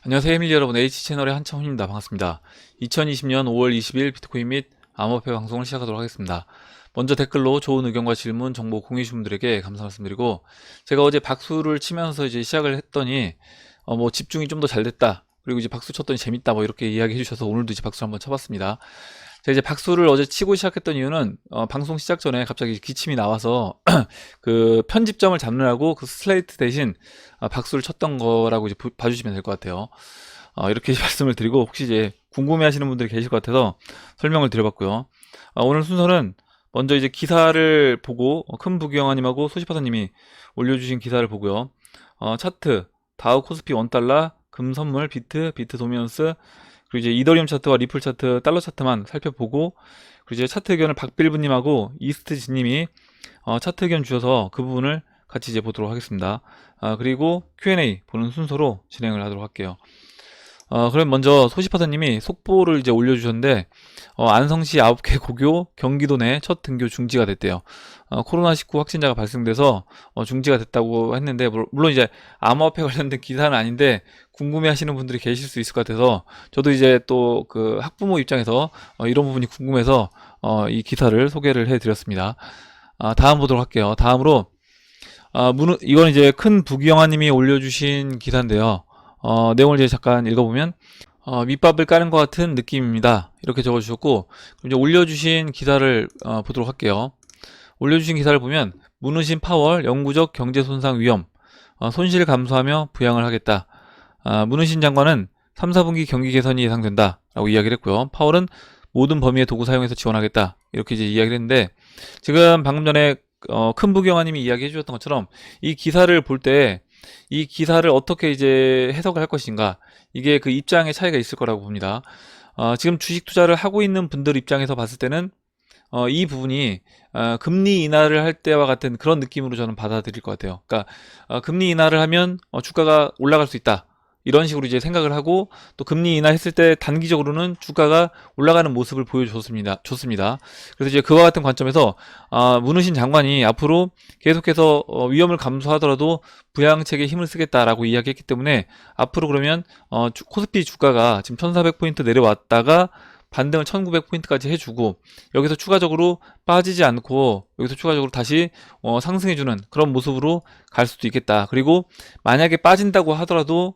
안녕하세요, 에밀리 여러분. H채널의 한창훈입니다. 반갑습니다. 2020년 5월 20일 비트코인 및 암호화폐 방송을 시작하도록 하겠습니다. 먼저 댓글로 좋은 의견과 질문, 정보 공유해주신 분들에게 감사 말씀드리고, 제가 어제 박수를 치면서 이제 시작을 했더니, 집중이 좀 더 잘 됐다. 그리고 이제 박수 쳤더니 재밌다. 이렇게 이야기해 주셔서 오늘도 이제 박수를 한번 쳐봤습니다. 제가 이제 박수를 어제 치고 시작했던 이유는, 방송 시작 전에 갑자기 기침이 나와서, 그 편집점을 잡느라고 그 슬레이트 대신 박수를 쳤던 거라고 이제 봐주시면 될 것 같아요. 이렇게 말씀을 드리고, 혹시 이제 궁금해 하시는 분들이 계실 것 같아서 설명을 드려봤고요. 오늘 순서는 먼저 이제 기사를 보고, 큰 부경아님하고 소시파사님이 올려주신 기사를 보고요. 차트, 다우 코스피 1달러, 금 선물, 비트 도미넌스, 그리고 이제 이더리움 차트와 리플 차트, 달러 차트만 살펴보고, 그리고 이제 차트 의견을 박빌브님하고 이스트지님이 차트 의견 주셔서 그 부분을 같이 이제 보도록 하겠습니다. 그리고 Q&A 보는 순서로 진행을 하도록 할게요. 그럼 먼저 소시파사님이 속보를 이제 올려주셨는데, 안성시 9개 고교 경기도 내 첫 등교 중지가 됐대요. 코로나19 확진자가 발생돼서 중지가 됐다고 했는데, 물론 이제 암호화폐 관련된 기사는 아닌데 궁금해 하시는 분들이 계실 수 있을 것 같아서, 저도 이제 또 그 학부모 입장에서 이런 부분이 궁금해서 이 기사를 소개를 해드렸습니다. 다음 보도록 할게요. 다음으로 이건 이제 큰 부기영아님이 올려주신 기사인데요. 내용을 이제 잠깐 읽어보면, 밑밥을 까는 것 같은 느낌입니다. 이렇게 적어주셨고, 이제 올려주신 기사를 보도록 할게요. 올려주신 기사를 보면, 문우신 파월 영구적 경제 손상 위험, 손실 감소하며 부양을 하겠다. 문우신 장관은 3, 4분기 경기 개선이 예상된다 라고 이야기를 했고요. 파월은 모든 범위의 도구 사용해서 지원하겠다, 이렇게 이제 이야기를 했는데, 지금 방금 전에 큰 부경아님이 이야기해 주셨던 것처럼 이 기사를 볼 때 이 기사를 어떻게 이제 해석을 할 것인가, 이게 그 입장의 차이가 있을 거라고 봅니다. 지금 주식 투자를 하고 있는 분들 입장에서 봤을 때는 이 부분이 금리 인하를 할 때와 같은 그런 느낌으로 저는 받아들일 것 같아요. 그러니까 금리 인하를 하면 주가가 올라갈 수 있다, 이런 식으로 이제 생각을 하고, 또 금리 인하했을 때 단기적으로는 주가가 올라가는 모습을 좋습니다. 그래서 이제 그와 같은 관점에서 문우신 장관이 앞으로 계속해서 위험을 감수하더라도 부양책에 힘을 쓰겠다라고 이야기했기 때문에, 앞으로 그러면 코스피 주가가 지금 1400포인트 내려왔다가 반등을 1900포인트까지 해주고, 여기서 추가적으로 빠지지 않고 여기서 추가적으로 다시 상승해주는 그런 모습으로 갈 수도 있겠다. 그리고 만약에 빠진다고 하더라도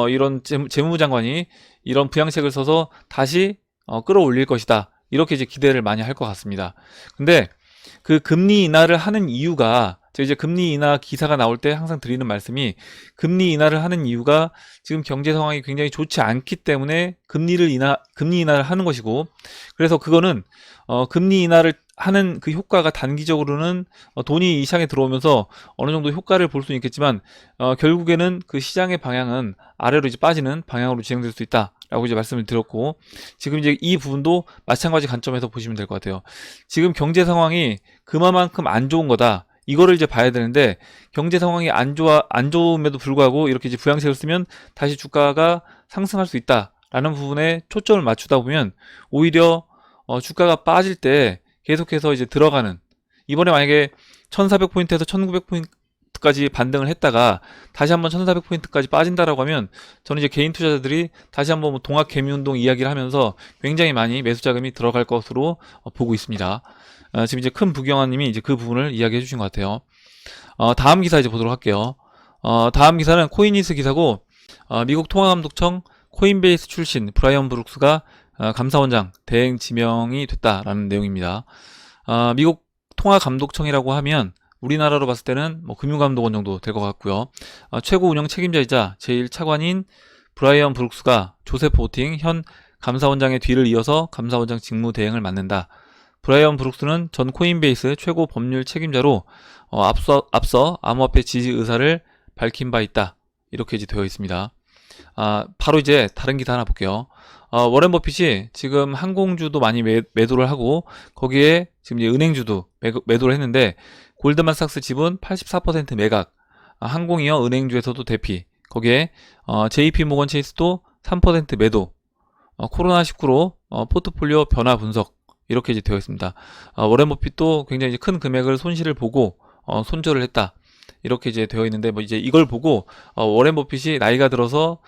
이런 재무장관이 이런 부양책을 써서 다시 끌어올릴 것이다, 이렇게 이제 기대를 많이 할 것 같습니다. 근데 그 금리 인하를 하는 이유가, 제가 이제 금리 인하 기사가 나올 때 항상 드리는 말씀이, 금리 인하를 하는 이유가 지금 경제 상황이 굉장히 좋지 않기 때문에 금리 인하를 하는 것이고, 그래서 그거는 금리 인하를 하는 그 효과가 단기적으로는 돈이 이 시장에 들어오면서 어느 정도 효과를 볼 수는 있겠지만, 결국에는 그 시장의 방향은 아래로 이제 빠지는 방향으로 진행될 수 있다라고 이제 말씀을 드렸고, 지금 이제 이 부분도 마찬가지 관점에서 보시면 될 것 같아요. 지금 경제 상황이 그만큼 안 좋은 거다, 이거를 이제 봐야 되는데, 경제 상황이 안 좋음에도 불구하고 이렇게 이제 부양책을 쓰면 다시 주가가 상승할 수 있다라는 부분에 초점을 맞추다 보면, 오히려 주가가 빠질 때 계속해서 이제 들어가는, 이번에 만약에 1400포인트에서 1900포인트까지 반등을 했다가 다시 한번 1400포인트까지 빠진다라고 하면, 저는 이제 개인 투자자들이 다시 한번 동학 개미운동 이야기를 하면서 굉장히 많이 매수 자금이 들어갈 것으로 보고 있습니다. 지금 이제 큰 부경아님이 이제 그 부분을 이야기해 주신 것 같아요. 다음 기사 이제 보도록 할게요. 다음 기사는 코인니스 기사고, 미국 통화감독청 코인베이스 출신 브라이언 브룩스가 감사원장 대행 지명이 됐다라는 내용입니다. 미국 통화감독청이라고 하면 우리나라로 봤을 때는 금융감독원 정도 될 것 같고요. 최고 운영 책임자이자 제1차관인 브라이언 브룩스가 조세프 호팅 현 감사원장의 뒤를 이어서 감사원장 직무 대행을 맡는다. 브라이언 브룩스는 전 코인베이스 최고 법률 책임자로 앞서 암호화폐 지지 의사를 밝힌 바 있다, 이렇게 이제 되어 있습니다. 바로 이제 다른 기사 하나 볼게요. 워렌 버핏이 지금 항공주도 많이 매도를 하고, 거기에 지금 이제 은행주도 매도를 했는데, 골드만삭스 지분 84% 매각, 항공이요 은행주에서도 대피, 거기에 JP모건 체이스도 3% 매도, 코로나19로 포트폴리오 변화 분석, 이렇게 이제 되어 있습니다. 워렌 버핏도 굉장히 이제 큰 금액을 손실을 보고 손절을 했다, 이렇게 이제 되어 있는데, 이제 이걸 보고 워렌 버핏이 나이가 들어서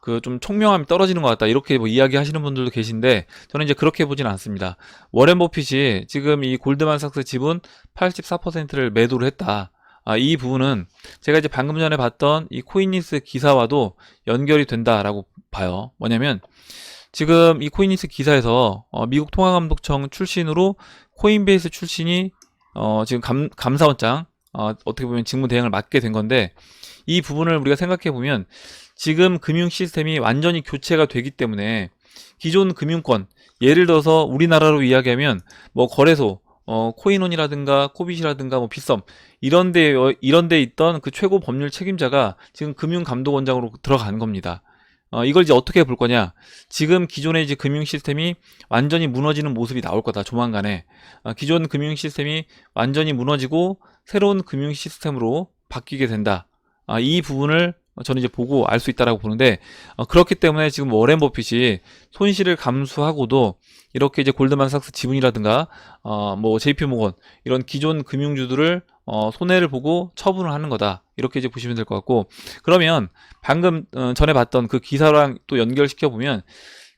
그 좀 총명함이 떨어지는 것 같다 이렇게 뭐 이야기하시는 분들도 계신데 저는 이제 그렇게 보진 않습니다. 워렌 버핏이 지금 이 골드만삭스 지분 84%를 매도를 했다. 이 부분은 제가 이제 방금 전에 봤던 이 코인니스 기사와도 연결이 된다라고 봐요. 뭐냐면 지금 이 코인니스 기사에서 미국 통화감독청 출신으로 코인베이스 출신이 지금 감사원장 어떻게 보면 직무 대행을 맡게 된 건데 이 부분을 우리가 생각해 보면 지금 금융 시스템이 완전히 교체가 되기 때문에 기존 금융권 예를 들어서 우리나라로 이야기하면 뭐 거래소 코인원이라든가 코빗이라든가 뭐 빗썸 이런데 있던 그 최고 법률 책임자가 지금 금융감독원장으로 들어간 겁니다. 이걸 이제 어떻게 볼 거냐? 지금 기존의 이제 금융 시스템이 완전히 무너지는 모습이 나올 거다. 조만간에 기존 금융 시스템이 완전히 무너지고 새로운 금융 시스템으로 바뀌게 된다. 이 부분을 저는 이제 보고 알 수 있다라고 보는데 그렇기 때문에 지금 워렌 버핏이 손실을 감수하고도 이렇게 이제 골드만삭스 지분이라든가 뭐 JP 모건 이런 기존 금융주들을 손해를 보고 처분을 하는 거다 이렇게 이제 보시면 될 것 같고 그러면 방금 전에 봤던 그 기사랑 또 연결시켜 보면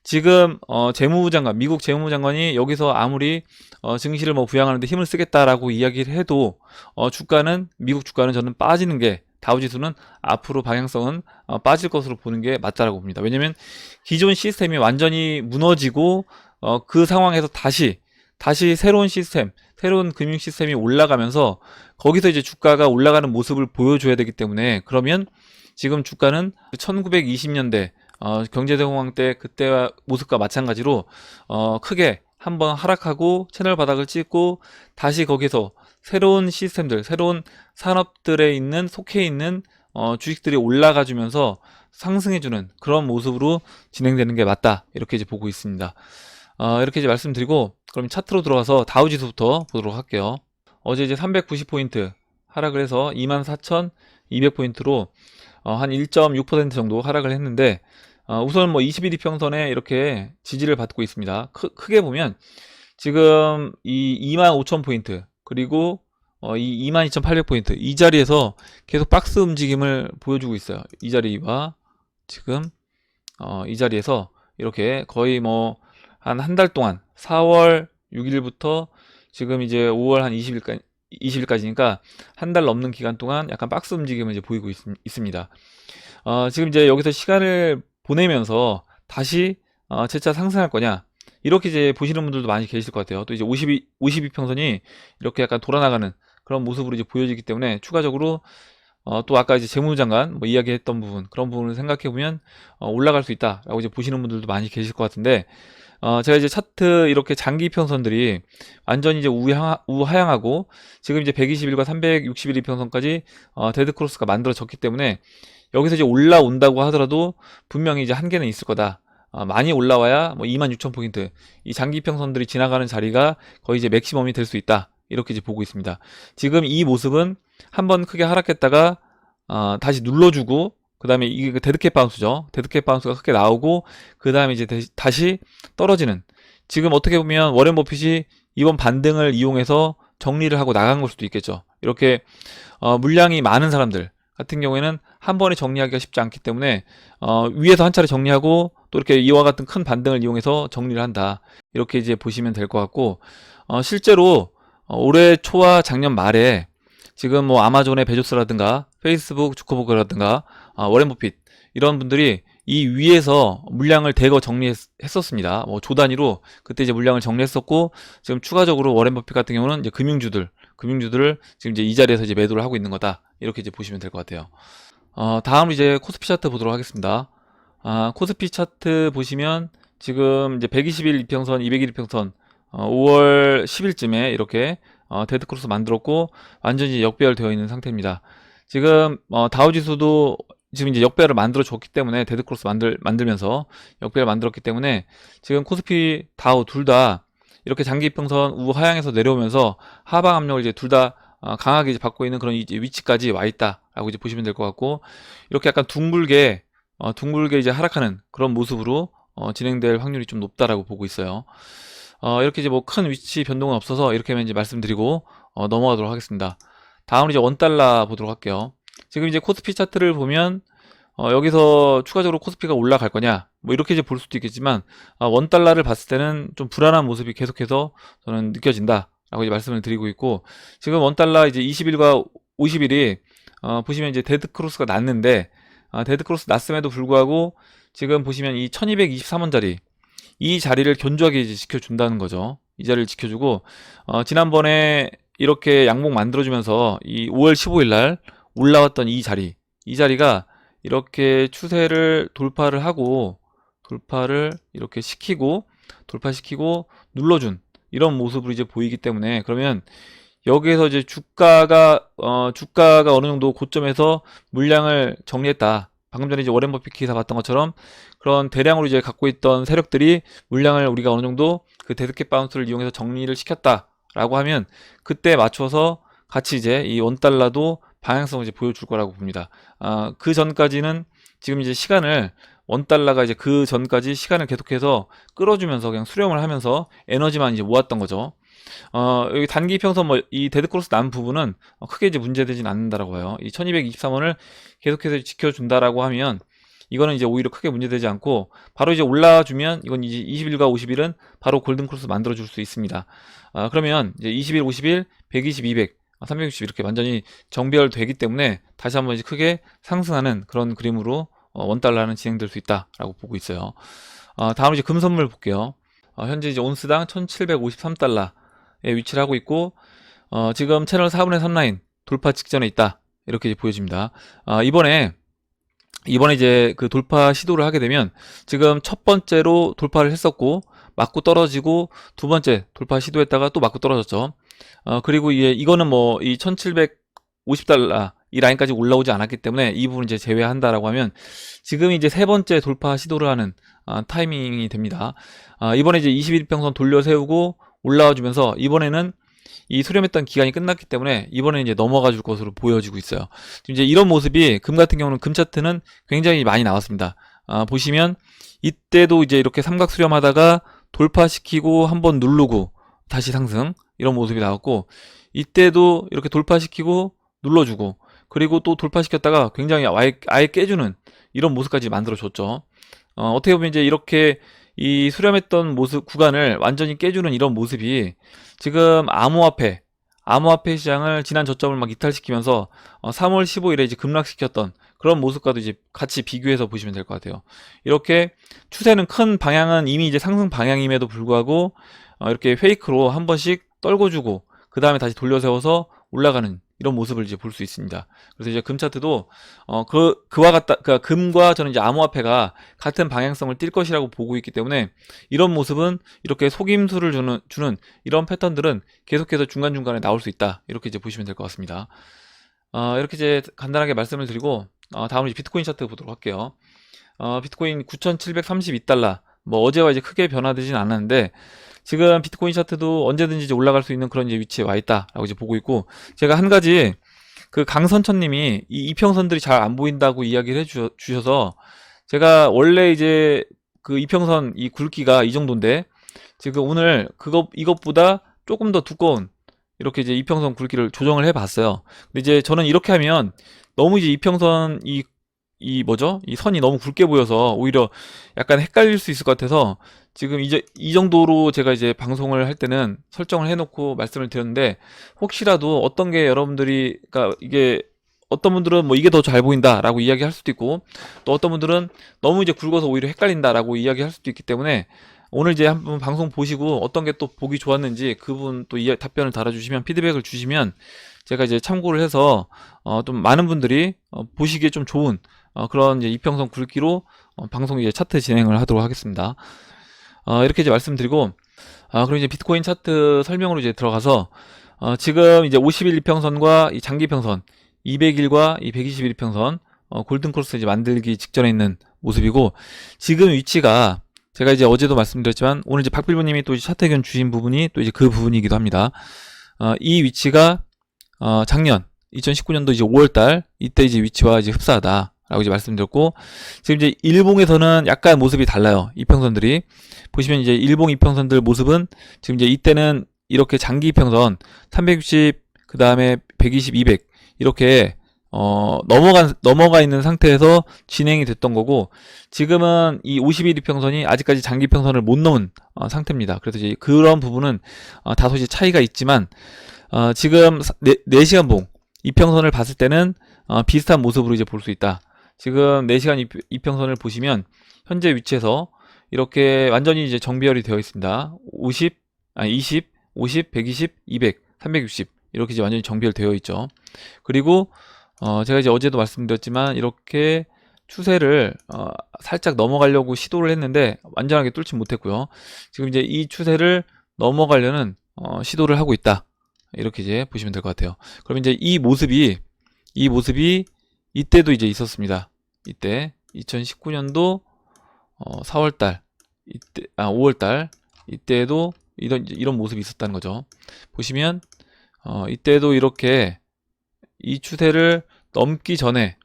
지금 재무부 장관 미국 재무부 장관이 여기서 아무리 증시를 뭐 부양하는데 힘을 쓰겠다라고 이야기를 해도 주가는 미국 주가는 저는 빠지는 게 다우지수는 앞으로 방향성은 빠질 것으로 보는 게 맞다라고 봅니다. 왜냐면 기존 시스템이 완전히 무너지고 그 상황에서 다시 새로운 시스템, 새로운 금융 시스템이 올라가면서 거기서 이제 주가가 올라가는 모습을 보여줘야 되기 때문에 그러면 지금 주가는 1920년대 경제대공황 때 그때와 모습과 마찬가지로 크게 한번 하락하고 채널 바닥을 찍고 다시 거기서 새로운 시스템들, 새로운 산업들에 있는 속해 있는 주식들이 올라가 주면서 상승해주는 그런 모습으로 진행되는 게 맞다 이렇게 이제 보고 있습니다. 이렇게 이제 말씀드리고 그럼 차트로 들어가서 다우지수부터 보도록 할게요. 어제 이제 390포인트 하락을 해서 24,200포인트로 한 1.6% 정도 하락을 했는데 우선 뭐 21일 평선에 이렇게 지지를 받고 있습니다. 크게 보면 지금 이 25,000포인트 그리고 이 22,800포인트 이 자리에서 계속 박스 움직임을 보여주고 있어요. 이 자리와 지금 이 자리에서 이렇게 거의 뭐 한 달 동안 4월 6일부터 지금 이제 5월 한 20일까지니까 한 달 넘는 기간 동안 약간 박스 움직임을 이제 보이고 있습니다. 지금 이제 여기서 시간을 보내면서 다시 재차 상승할 거냐 이렇게 이제 보시는 분들도 많이 계실 것 같아요. 또 이제 52평선이 이렇게 약간 돌아나가는 그런 모습으로 이제 보여지기 때문에 추가적으로 또 아까 이제 재무장관 뭐 이야기했던 부분 그런 부분을 생각해 보면 올라갈 수 있다라고 이제 보시는 분들도 많이 계실 것 같은데 제가 이제 차트 이렇게 장기 평선들이 완전히 이제 우하향하고 지금 이제 120일과 360일 이평선까지 데드 크로스가 만들어졌기 때문에 여기서 이제 올라온다고 하더라도 분명히 이제 한계는 있을 거다. 많이 올라와야 뭐 26,000포인트 이 장기 평선들이 지나가는 자리가 거의 이제 맥시멈이 될 수 있다. 이렇게 이제 보고 있습니다. 지금 이 모습은 한번 크게 하락했다가 다시 눌러주고 그 다음에 이게 그 데드캣 바운스죠. 데드캣 바운스가 크게 나오고 그 다음에 이제 다시 떨어지는 지금 어떻게 보면 워렌 버핏이 이번 반등을 이용해서 정리를 하고 나간 걸 수도 있겠죠. 이렇게 물량이 많은 사람들 같은 경우에는 한 번에 정리하기가 쉽지 않기 때문에 위에서 한 차례 정리하고 또 이렇게 이와 같은 큰 반등을 이용해서 정리를 한다. 이렇게 이제 보시면 될 것 같고 실제로 올해 초와 작년 말에 지금 뭐 아마존의 베조스라든가 페이스북 주커버그라든가 워렌 버핏 이런 분들이 이 위에서 물량을 대거 정리했었습니다. 뭐 조 단위로 그때 이제 물량을 정리했었고 지금 추가적으로 워렌 버핏 같은 경우는 이제 금융주들을 지금 이제 이 자리에서 이제 매도를 하고 있는 거다. 이렇게 이제 보시면 될 것 같아요. 다음으로 이제 코스피 차트 보도록 하겠습니다. 코스피 차트 보시면 지금 이제 120일 이평선, 200일 이평선 5월 10일쯤에 이렇게 데드 크로스 만들었고 완전히 역배열되어 있는 상태입니다. 지금 다우지수도 지금 이제 역배열을 만들어 줬기 때문에 데드 크로스 만들면서 역배열 만들었기 때문에 지금 코스피 다우 둘 다 이렇게 장기 이평선 우하향에서 내려오면서 하방 압력을 이제 둘 다 강하게 이제 받고 있는 그런 이제 위치까지 와 있다라고 이제 보시면 될 것 같고 이렇게 약간 둥글게 이제 하락하는 그런 모습으로 진행될 확률이 좀 높다라고 보고 있어요. 이렇게 이제 뭐 큰 위치 변동은 없어서 이렇게만 이제 말씀드리고 넘어가도록 하겠습니다. 다음으로 이제 원달러 보도록 할게요. 지금 이제 코스피 차트를 보면 여기서 추가적으로 코스피가 올라갈 거냐 뭐 이렇게 이제 볼 수도 있겠지만 원달러를 봤을 때는 좀 불안한 모습이 계속해서 저는 느껴진다 라고 이제 말씀을 드리고 있고, 지금 원달러 이제 20일과 50일이 보시면 이제 데드크로스가 났는데, 데드크로스 났음에도 불구하고 지금 보시면 이 1223원짜리 이 자리를 견조하게 이제 지켜준다는 거죠. 이 자리를 지켜주고, 지난번에 이렇게 양봉 만들어주면서 이 5월 15일 날 올라왔던 이 자리가 이렇게 추세를 돌파를 이렇게 돌파시키고 눌러준 이런 모습으로 이제 보이기 때문에, 그러면 여기에서 이제 주가가 어느 정도 고점에서 물량을 정리했다. 방금 전에 이제 워렌 버핏 기사 봤던 것처럼 그런 대량으로 이제 갖고 있던 세력들이 물량을 우리가 어느 정도 그 데드캣 바운스를 이용해서 정리를 시켰다라고 하면, 그때 맞춰서 같이 이제 이 원달러도 방향성을 이제 보여줄 거라고 봅니다. 그 전까지는 지금 이제 원달러가 이제 그 전까지 시간을 계속해서 끌어주면서 그냥 수렴을 하면서 에너지만 이제 모았던 거죠. 여기 단기 평선 이 데드크로스 난 부분은 크게 이제 문제되진 않는다라고 봐요. 이 1223원을 계속해서 지켜준다라고 하면 이거는 이제 오히려 크게 문제되지 않고, 바로 이제 올라주면 이건 이제 20일과 50일은 바로 골든크로스 만들어줄 수 있습니다. 그러면 이제 20일, 50일, 120, 200, 360 이렇게 완전히 정배열되기 때문에 다시 한번 이제 크게 상승하는 그런 그림으로 원달러는 진행될 수 있다라고 보고 있어요. 다음으로 이제 금선물 볼게요. 현재 이제 온스당 1753달러에 위치를 하고 있고, 지금 채널 4분의 3 라인 돌파 직전에 있다, 이렇게 이제 보여집니다. 이번에 이제 그 돌파 시도를 하게 되면, 지금 첫 번째로 돌파를 했었고 맞고 떨어지고, 두 번째 돌파 시도했다가 또 맞고 떨어졌죠. 그리고 이거는 뭐 이 1750달러 이 라인까지 올라오지 않았기 때문에 이 부분 이제 제외한다라고 하면, 지금 이제 세 번째 돌파 시도를 하는 타이밍이 됩니다. 이번에 이제 21평선 돌려 세우고 올라와 주면서, 이번에는 이 수렴했던 기간이 끝났기 때문에 이번에 이제 넘어가 줄 것으로 보여지고 있어요. 지금 이제 이런 모습이 금 같은 경우는 금 차트는 굉장히 많이 나왔습니다. 보시면 이때도 이제 이렇게 삼각 수렴하다가 돌파시키고 한번 누르고 다시 상승, 이런 모습이 나왔고, 이때도 이렇게 돌파시키고 눌러주고, 그리고 또 돌파시켰다가 굉장히 아예 깨주는 이런 모습까지 만들어줬죠. 어떻게 보면 이제 이렇게 이 수렴했던 모습 구간을 완전히 깨주는 이런 모습이 지금 암호화폐 시장을 지난 저점을 막 이탈시키면서 3월 15일에 이제 급락시켰던 그런 모습과도 이제 같이 비교해서 보시면 될 것 같아요. 이렇게 추세는 큰 방향은 이미 이제 상승 방향임에도 불구하고 이렇게 페이크로 한 번씩 떨궈주고 그 다음에 다시 돌려세워서 올라가는 이런 모습을 이제 볼 수 있습니다. 그래서 이제 금 차트도 금과 저는 이제 암호화폐가 같은 방향성을 띌 것이라고 보고 있기 때문에, 이런 모습은 이렇게 속임수를 주는 이런 패턴들은 계속해서 중간중간에 나올 수 있다, 이렇게 이제 보시면 될 것 같습니다. 이렇게 이제 간단하게 말씀을 드리고, 다음으로 이제 비트코인 차트 보도록 할게요. 비트코인 9,732달러, 뭐 어제와 이제 크게 변화되진 않았는데, 지금 비트코인 차트도 언제든지 이제 올라갈 수 있는 그런 이제 위치에 와 있다라고 이제 보고 있고, 제가 한 가지 그 강선천님이 이 이평선들이 잘 안 보인다고 이야기를 해주셔서, 제가 원래 이제 그 이평선 이 굵기가 이 정도인데, 지금 오늘 이것보다 조금 더 두꺼운 이렇게 이제 이평선 굵기를 조정을 해봤어요. 근데 이제 저는 이렇게 하면 너무 이제 이평선 이 선이 너무 굵게 보여서 오히려 약간 헷갈릴 수 있을 것 같아서, 지금 이제 이 정도로 제가 이제 방송을 할 때는 설정을 해놓고 말씀을 드렸는데, 혹시라도 어떤 게 여러분들이, 그러니까 이게 어떤 분들은 뭐 이게 더 잘 보인다라고 이야기할 수도 있고, 또 어떤 분들은 너무 이제 굵어서 오히려 헷갈린다라고 이야기할 수도 있기 때문에, 오늘 이제 한번 방송 보시고 어떤 게 또 보기 좋았는지 그분 또 답변을 달아주시면, 피드백을 주시면 제가 이제 참고를 해서 좀 많은 분들이 보시기에 좀 좋은 그런 이제 이평선 굵기로 방송 이제 차트 진행을 하도록 하겠습니다. 이렇게 이제 말씀드리고, 그리고 이제 비트코인 차트 설명으로 이제 들어가서, 지금 이제 50일 이평선과 이 장기 평선, 200일과 이 120일 이평선, 골든 크로스 이제 만들기 직전에 있는 모습이고, 지금 위치가 제가 이제 어제도 말씀드렸지만, 오늘 이제 박필부님이 또 차트 의견 주신 부분이 또 이제 그 부분이기도 합니다. 이 위치가 작년 2019년도 이제 5월달 이때 이제 위치와 이제 흡사하다 라고 이제 말씀드렸고, 지금 이제 일봉에서는 약간 모습이 달라요. 이평선들이 보시면 이제 일봉 이평선들 모습은 지금 이제 이때는 이렇게 장기 이평선 360, 그 다음에 120, 200 이렇게 넘어가 있는 상태에서 진행이 됐던 거고, 지금은 이 50일 이평선이 아직까지 장기평선을 못 넘은 상태입니다. 그래서 이제 그런 부분은 다소 이제 차이가 있지만, 지금 4시간 봉 이평선을 봤을 때는 비슷한 모습으로 이제 볼 수 있다. 지금 4시간 이평선을 보시면 현재 위치에서 이렇게 완전히 이제 정비열이 되어 있습니다. 20, 50, 120, 200, 360 이렇게 이제 완전히 정비열되어 있죠. 그리고 제가 이제 어제도 말씀드렸지만 이렇게 추세를 살짝 넘어가려고 시도를 했는데 완전하게 뚫지 못했고요. 지금 이제 이 추세를 넘어가려는 시도를 하고 있다. 이렇게 이제 보시면 될 것 같아요. 그럼 이제 이 모습이 이때도 이제 있었습니다. 이때 2019년도 4월달, 5월달 이때도 이런 모습이 있었다는 거죠. 보시면 이때도 이렇게 이 추세를 넘기 전에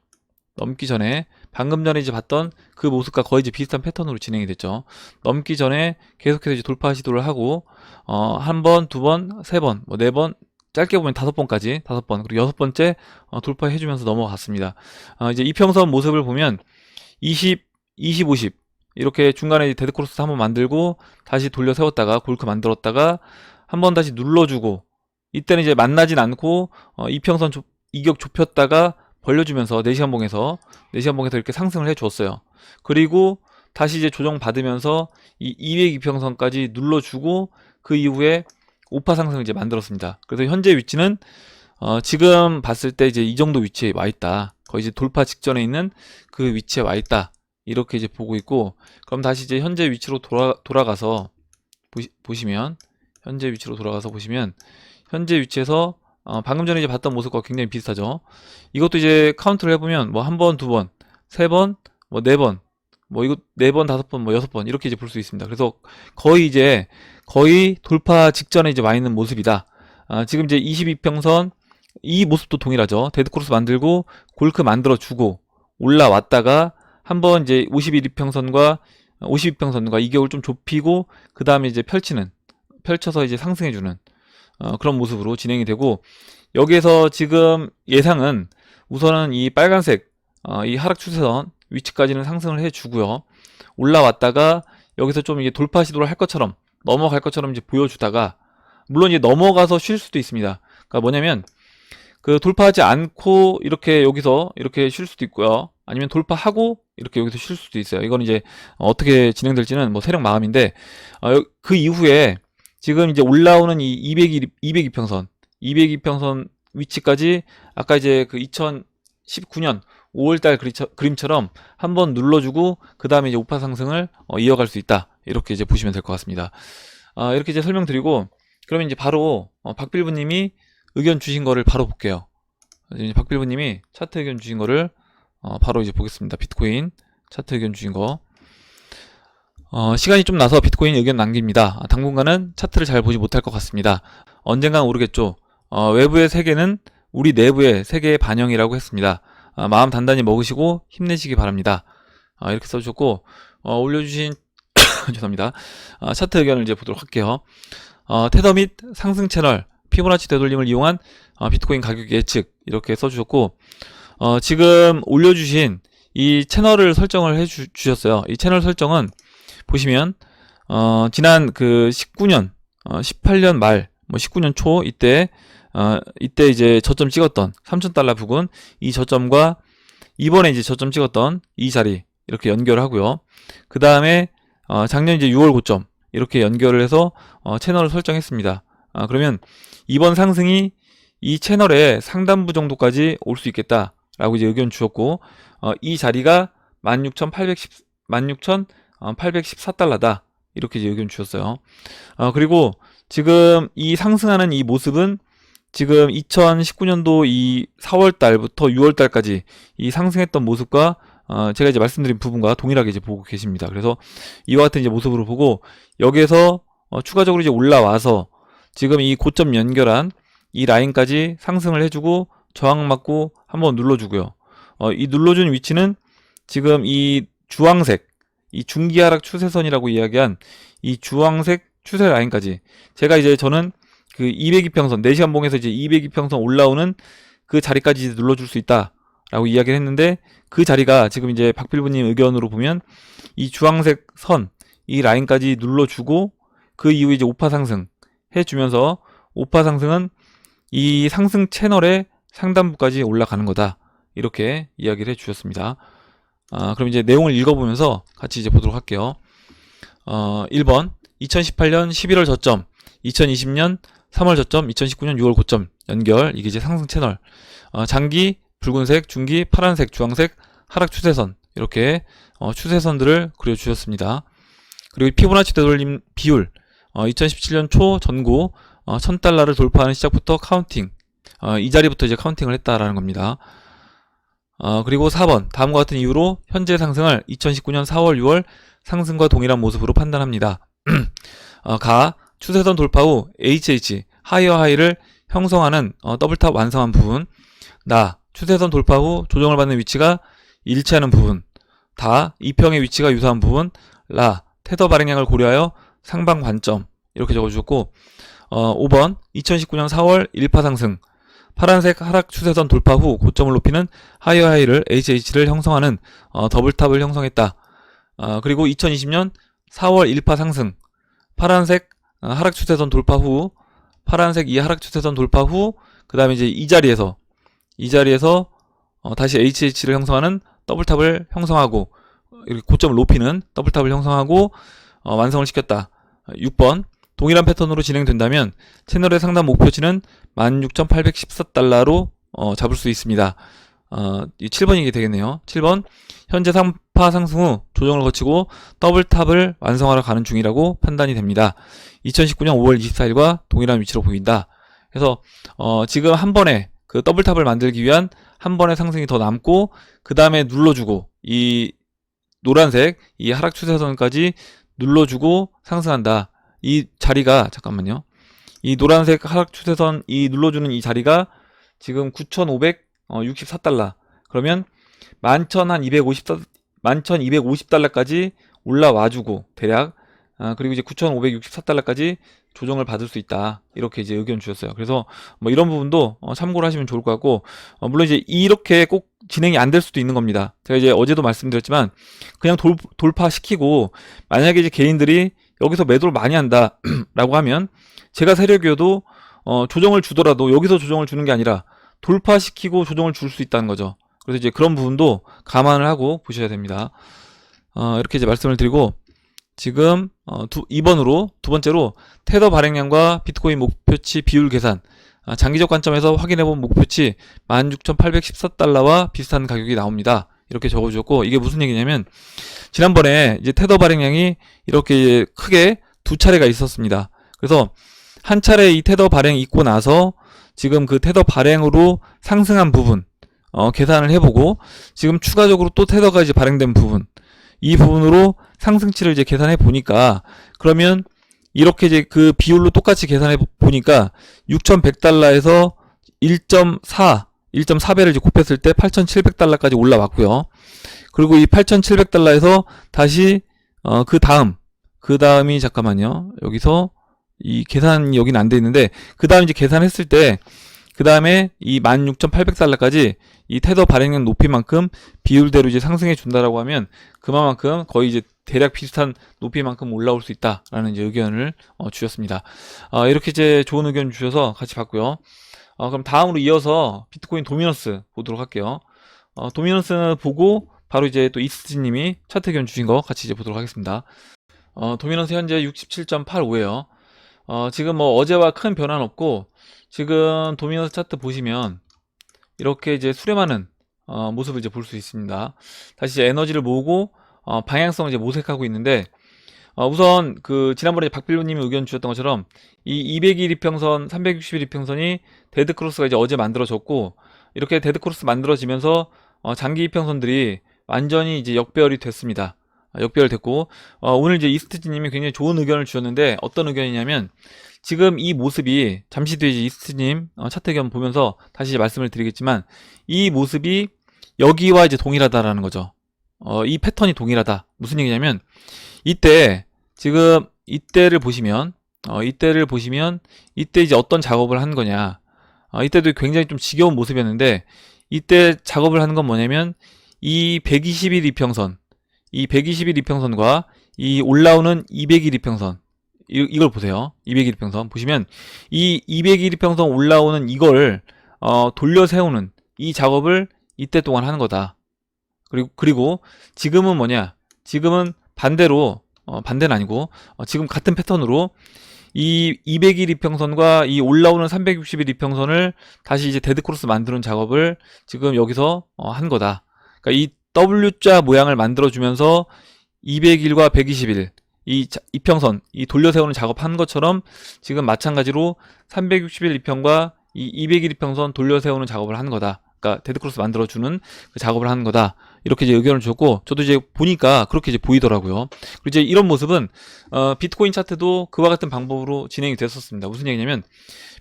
방금 전에 이제 봤던 그 모습과 거의 이제 비슷한 패턴으로 진행이 됐죠. 넘기 전에 계속해서 이제 돌파 시도를 하고 한 번, 두 번, 세 번, 뭐 네 번, 짧게 보면 5번까지 5번, 그리고 6번째 돌파해주면서 넘어갔습니다. 이제 이평선 모습을 보면 20, 20, 50 이렇게 중간에 데드크로스 한번 만들고 다시 돌려 세웠다가 골크 만들었다가 한번 다시 눌러주고, 이때는 이제 만나진 않고 이평선 이격 좁혔다가 벌려주면서 4시간 봉에서 이렇게 상승을 해 주었어요. 그리고 다시 이제 조정 받으면서 이 200이평선까지 눌러주고 그 이후에 오파 상승을 이제 만들었습니다. 그래서 현재 위치는 지금 봤을 때 이제 이 정도 위치에 와 있다. 거의 이제 돌파 직전에 있는 그 위치에 와 있다. 이렇게 이제 보고 있고, 그럼 다시 이제 현재 위치로 돌아가서 보시면 현재 위치로 돌아가서 보시면 현재 위치에서 방금 전에 이제 봤던 모습과 굉장히 비슷하죠. 이것도 이제 카운트를 해보면 뭐 한 번, 두 번, 세 번, 뭐 네 번, 뭐 이거 네 번, 다섯 번, 뭐 여섯 번 이렇게 이제 볼 수 있습니다. 그래서 거의 돌파 직전에 이제 와 있는 모습이다. 지금 이제 22평선 이 모습도 동일하죠. 데드크로스 만들고 골크 만들어 주고 올라왔다가 한번 이제 51이평선과 52평선과 이격을 좀 좁히고 그 다음에 이제 펼쳐서 이제 상승해주는 그런 모습으로 진행이 되고, 여기에서 지금 예상은 우선은 이 빨간색 이 하락 추세선 위치까지는 상승을 해주고요. 올라왔다가 여기서 좀 이게 돌파 시도를 할 것처럼 넘어갈 것처럼 이제 보여주다가, 물론 이제 넘어가서 쉴 수도 있습니다. 그러니까 뭐냐면 그 돌파하지 않고 이렇게 여기서 이렇게 쉴 수도 있고요. 아니면 돌파하고 이렇게 여기서 쉴 수도 있어요. 이건 이제 어떻게 진행될지는 뭐 세력 마음인데, 그 이후에 지금 이제 올라오는 이 202평선 위치까지 아까 이제 그 2019년 5월달 그림처럼 한번 눌러주고 그 다음에 이제 우파 상승을 이어갈 수 있다. 이렇게 이제 보시면 될 것 같습니다. 이렇게 이제 설명드리고, 그러면 이제 바로 박빌부님이 의견 주신 거를 바로 볼게요. 이제 박빌부님이 차트 의견 주신 거를 바로 이제 보겠습니다. 비트코인 차트 의견 주신 거. 시간이 좀 나서 비트코인 의견 남깁니다. 당분간은 차트를 잘 보지 못할 것 같습니다. 언젠간 오르겠죠. 외부의 세계는 우리 내부의 세계의 반영이라고 했습니다. 마음 단단히 먹으시고 힘내시기 바랍니다. 이렇게 써주셨고, 올려주신 죄송합니다. 차트 의견을 이제 보도록 할게요. 테더 및 상승 채널 피보나치 되돌림을 이용한 비트코인 가격 예측 이렇게 써주셨고, 지금 올려주신 이 채널을 설정을 해주셨어요. 이 채널 설정은 보시면 지난 그 19년 18년 말 뭐 19년 초 이때 이제 저점 찍었던 3,000달러 부근 이 저점과 이번에 이제 저점 찍었던 이 자리 이렇게 연결을 하고요. 그 다음에 작년 이제 6월 고점 이렇게 연결을 해서 채널을 설정했습니다. 그러면 이번 상승이 이 채널의 상단부 정도까지 올 수 있겠다라고 이제 의견 주셨고, 이 자리가 16,814달러다 이렇게 이제 의견 주셨어요. 그리고 지금 이 상승하는 이 모습은 지금 2019년도 이 4월 달부터 6월 달까지 이 상승했던 모습과 제가 이제 말씀드린 부분과 동일하게 이제 보고 계십니다. 그래서 이와 같은 이제 모습으로 보고, 여기에서 추가적으로 이제 올라와서 지금 이 고점 연결한 이 라인까지 상승을 해주고 저항 맞고 한번 눌러주고요. 이 눌러준 위치는 지금 이 주황색 이 중기 하락 추세선이라고 이야기한 이 주황색 추세 라인까지, 저는 그 202평선 4시간 봉에서 이제 202평선 올라오는 그 자리까지 눌러줄 수 있다 라고 이야기를 했는데, 그 자리가 지금 이제 박필부님 의견으로 보면 이 주황색 선, 이 라인까지 눌러주고 그 이후에 이제 5파 상승 해주면서 5파 상승은 이 상승 채널의 상단부까지 올라가는 거다. 이렇게 이야기를 해주셨습니다. 그럼 이제 내용을 읽어보면서 같이 이제 보도록 할게요. 1번 2018년 11월 저점, 2020년 3월 저점, 2019년 6월 고점 연결. 이게 이제 상승 채널. 장기 붉은색, 중기 파란색, 주황색 하락 추세선, 이렇게 추세선들을 그려주셨습니다. 그리고 피보나치 되돌림 비율, 2017년 초 전고 1000달러를 돌파하는 시작부터 카운팅, 이 자리부터 이제 카운팅을 했다라는 겁니다. 그리고 4번 다음과 같은 이유로 현재 상승을 2019년 4월 6월 상승과 동일한 모습으로 판단합니다. 가 추세선 돌파 후 HH 하이어 하이를 형성하는 더블탑 완성한 부분, 나 추세선 돌파 후 조정을 받는 위치가 일치하는 부분, 다 이평의 위치가 유사한 부분, 라 테더 발행량을 고려하여 상방 관점, 이렇게 적어주셨고, 5번 2019년 4월 1파 상승, 파란색 하락 추세선 돌파 후 고점을 높이는 하이어 하이를 HH를 형성하는 더블탑을 형성했다. 그리고 2020년 4월 1파 상승, 파란색 하락 추세선 돌파 후, 파란색 이 하락 추세선 돌파 후, 그 다음에 이제 이 자리에서 다시 HH를 형성하는 더블탑을 형성하고, 이렇게 고점을 높이는 더블탑을 형성하고 완성을 시켰다. 6번 동일한 패턴으로 진행된다면 채널의 상단 목표치는 16,814달러로 잡을 수 있습니다. 7번이 되겠네요. 7번 현재 3파 상승 후 조정을 거치고 더블탑을 완성하러 가는 중이라고 판단이 됩니다. 2019년 5월 24일과 동일한 위치로 보인다. 그래서 지금 한 번에 그 더블탑을 만들기 위한 한 번의 상승이 더 남고, 그 다음에 눌러주고 이 노란색 이 하락 추세선까지 눌러주고 상승한다. 이 자리가, 잠깐만요, 이 노란색 하락 추세선 이 눌러주는 이 자리가 지금 9,564달러, 그러면 11,250달러까지 올라와주고 대략, 그리고 이제 9,564달러까지 조정을 받을 수 있다. 이렇게 이제 의견 주셨어요. 그래서 뭐 이런 부분도 참고를 하시면 좋을 것 같고, 물론 이제 이렇게 꼭 진행이 안 될 수도 있는 겁니다. 제가 이제 어제도 말씀드렸지만 그냥 돌파시키고, 만약에 이제 개인들이 여기서 매도를 많이 한다 라고 하면 제가 세력이어도 조정을 주더라도 여기서 조정을 주는 게 아니라 돌파시키고 조정을 줄 수 있다는 거죠. 그래서 이제 그런 부분도 감안을 하고 보셔야 됩니다. 이렇게 이제 말씀을 드리고, 지금 2번으로 두 번째로 테더 발행량과 비트코인 목표치 비율 계산, 장기적 관점에서 확인해본 목표치 16,814달러와 비슷한 가격이 나옵니다. 이렇게 적어주셨고, 이게 무슨 얘기냐면 지난번에 이제 테더 발행량이 이렇게 크게 두 차례가 있었습니다. 그래서 한 차례 이 테더 발행이 있고 나서 지금 그 테더 발행으로 상승한 부분 계산을 해보고, 지금 추가적으로 또 테더가 이제 발행된 부분, 이 부분으로 상승치를 이제 계산해 보니까, 그러면 이렇게 이제 그 비율로 똑같이 계산해 보니까 6,100달러에서 1.4배를 이제 곱했을 때 8,700달러까지 올라왔고요. 그리고 이 8,700달러에서 다시 그 다음이, 잠깐만요, 여기서 이 계산이 여기는 안 돼 있는데, 그 다음 이제 계산했을 때 그 다음에 이 16,800달러까지 이 테더 발행량 높이만큼 비율대로 이제 상승해 준다라고 하면 그만큼 거의 이제 대략 비슷한 높이만큼 올라올 수 있다라는 이제 의견을 주셨습니다. 이렇게 이제 좋은 의견 주셔서 같이 봤고요. 그럼 다음으로 이어서 비트코인 도미넌스 보도록 할게요. 도미넌스 보고 바로 이제 또 이스지님이 차트 의견 주신 거 같이 이제 보도록 하겠습니다. 도미넌스 현재 67.85예요. 지금 뭐 어제와 큰 변화는 없고, 지금 도미넌스 차트 보시면 이렇게 이제 수렴하는 모습을 이제 볼 수 있습니다. 다시 이제 에너지를 모으고 방향성을 이제 모색하고 있는데, 우선 그 지난번에 박필로님이 의견 주셨던 것처럼 이 200일 이평선, 360일 이평선이 데드 크로스가 이제 어제 만들어졌고, 이렇게 데드 크로스 만들어지면서 장기 이평선들이 완전히 이제 역배열이 됐습니다. 역배열됐고, 오늘 이제 이스트지님이 굉장히 좋은 의견을 주셨는데, 어떤 의견이냐면, 지금 이 모습이, 잠시 뒤에 이제 이스트님 차트 의견 보면서 다시 이제 말씀을 드리겠지만, 이 모습이 여기와 이제 동일하다라는 거죠. 이 패턴이 동일하다. 무슨 얘기냐면, 지금 이때를 보시면 이때 이제 어떤 작업을 한 거냐, 이때도 굉장히 좀 지겨운 모습이었는데, 이때 작업을 하는 건 뭐냐면 이 120일 이평선, 이 120일 이평선과 이 올라오는 200일 이평선, 이걸 보세요. 200일 이평선 보시면 이 200일 이평선 올라오는 이걸 돌려 세우는 이 작업을 이때 동안 하는 거다. 그리고 지금은 뭐냐? 지금은 반대로 반대는 아니고 지금 같은 패턴으로 이 200일 이평선과 이 올라오는 360일 이평선을 다시 이제 데드크로스 만드는 작업을 지금 여기서 한 거다. 그러니까 이 W자 모양을 만들어 주면서 200일과 120일 이 이평선, 이 돌려 세우는 작업한 것처럼 지금 마찬가지로 360일 이평과 이 200일 이평선 돌려 세우는 작업을 하는 거다. 그러니까 데드크로스 만들어 주는 그 작업을 하는 거다. 이렇게 이제 의견을 주셨고, 저도 이제 보니까 그렇게 이제 보이더라고요. 그리고 이제 이런 모습은 비트코인 차트도 그와 같은 방법으로 진행이 됐었습니다. 무슨 얘기냐면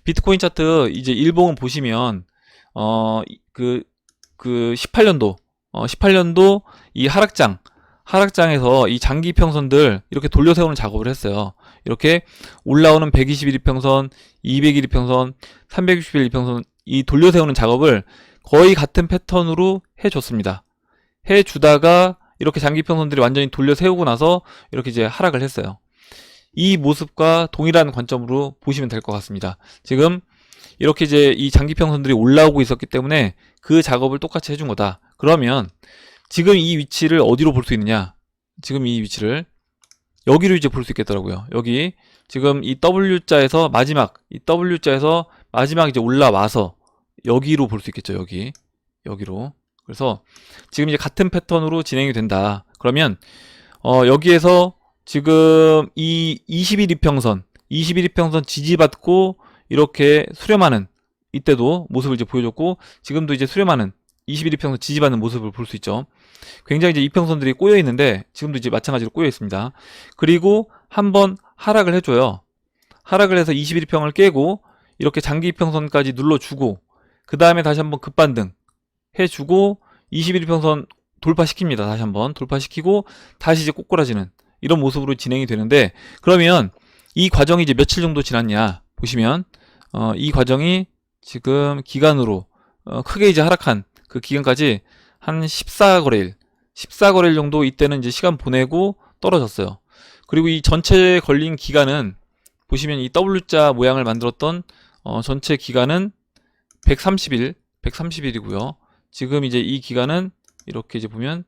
비트코인 차트 이제 일봉을 보시면 그 18년도 이 하락장에서 이 장기 평선들 이렇게 돌려 세우는 작업을 했어요. 이렇게 올라오는 120일 이평선, 200일 이평선, 360일 이평선 이 돌려 세우는 작업을 거의 같은 패턴으로 해줬습니다. 해주다가 이렇게 장기 평선들이 완전히 돌려 세우고 나서 이렇게 이제 하락을 했어요. 이 모습과 동일한 관점으로 보시면 될 것 같습니다. 지금 이렇게 이제 이 장기 평선들이 올라오고 있었기 때문에 그 작업을 똑같이 해준 거다. 그러면 지금 이 위치를 어디로 볼 수 있느냐? 지금 이 위치를 여기로 이제 볼 수 있겠더라고요. 여기 지금 이 W자에서 마지막 이제 올라와서 여기로 볼 수 있겠죠. 여기로. 그래서 지금 이제 같은 패턴으로 진행이 된다. 그러면 여기에서 지금 이 21 이평선 지지받고 이렇게 수렴하는 이때도 모습을 이제 보여줬고, 지금도 이제 수렴하는 21 이평선 지지받는 모습을 볼 수 있죠. 굉장히 이제 이평선들이 꼬여 있는데 지금도 이제 마찬가지로 꼬여 있습니다. 그리고 한번 하락을 해줘요. 하락을 해서 21평을 깨고 이렇게 장기 이평선까지 눌러주고, 그 다음에 다시 한번 급반등 해주고 21평선 돌파시킵니다. 다시 한번 돌파시키고 다시 이제 꼬꾸라지는 이런 모습으로 진행이 되는데, 그러면 이 과정이 이제 며칠 정도 지났냐 보시면 이 과정이 지금 기간으로 크게 이제 하락한 그 기간까지 한 14거래일 정도 이때는 이제 시간 보내고 떨어졌어요. 그리고 이 전체 걸린 기간은 보시면 이 W자 모양을 만들었던 전체 기간은 130일이고요. 지금 이제 이 기간은 이렇게 이제 보면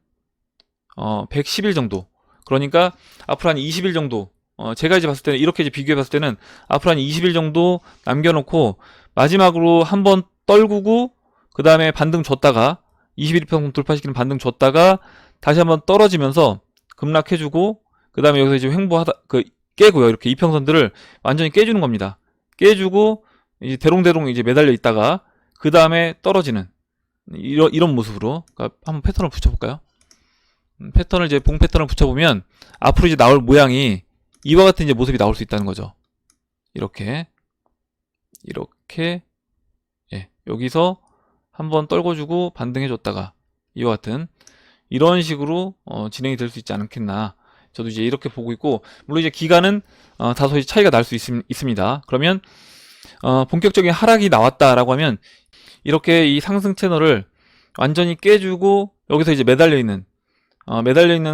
110일 정도. 그러니까 앞으로 한 20일 정도. 제가 이제 봤을 때는 이렇게 이제 비교해 봤을 때는 앞으로 한 20일 정도 남겨놓고 마지막으로 한번 떨구고 그 다음에 반등 줬다가 21평선 돌파시키는 반등 줬다가 다시 한번 떨어지면서 급락해주고 그 다음에 여기서 이제 횡보하다 깨고요. 이렇게 이평선들을 완전히 깨주는 겁니다. 깨주고 이제 대롱대롱 이제 매달려 있다가 그 다음에 떨어지는 이런 모습으로. 그러니까 한번 패턴을 붙여볼까요? 패턴을 이제 봉 패턴을 붙여보면 앞으로 이제 나올 모양이 이와 같은 이제 모습이 나올 수 있다는 거죠. 이렇게 예, 여기서 한번 떨궈주고 반등해줬다가 이와 같은 이런 식으로 진행이 될 수 있지 않겠나. 저도 이제 이렇게 보고 있고, 물론 이제 기간은 다소 차이가 날 수 있습니다. 그러면 본격적인 하락이 나왔다라고 하면 이렇게 이 상승 채널을 완전히 깨주고 여기서 이제 매달려 있는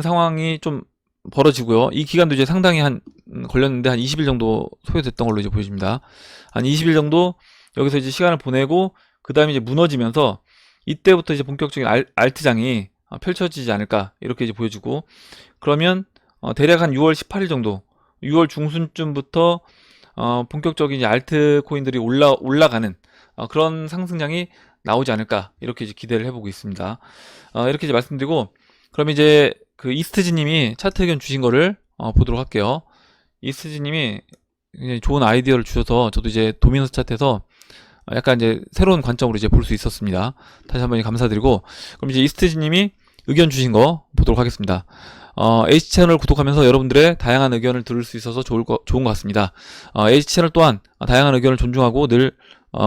상황이 좀 벌어지고요. 이 기간도 이제 상당히 걸렸는데 한 20일 정도 소요됐던 걸로 이제 보여집니다. 한 20일 정도 여기서 이제 시간을 보내고 그 다음에 이제 무너지면서 이때부터 이제 본격적인 알트장이 펼쳐지지 않을까 이렇게 이제 보여주고, 그러면 대략 한 6월 18일 정도, 6월 중순쯤부터 본격적인 이제 알트 코인들이 올라가는 그런 상승장이 나오지 않을까 이렇게 이제 기대를 해보고 있습니다. 이렇게 이제 말씀드리고, 그럼 이제 그 이스트지님이 차트 의견 주신 거를 보도록 할게요. 이스트지님이 좋은 아이디어를 주셔서 저도 이제 도미너스 차트에서 약간 이제 새로운 관점으로 이제 볼 수 있었습니다. 다시 한번 감사드리고, 그럼 이제 이스트지님이 의견 주신 거 보도록 하겠습니다. H채널 구독하면서 여러분들의 다양한 의견을 들을 수 있어서 좋은 것 같습니다. H채널 또한 다양한 의견을 존중하고 늘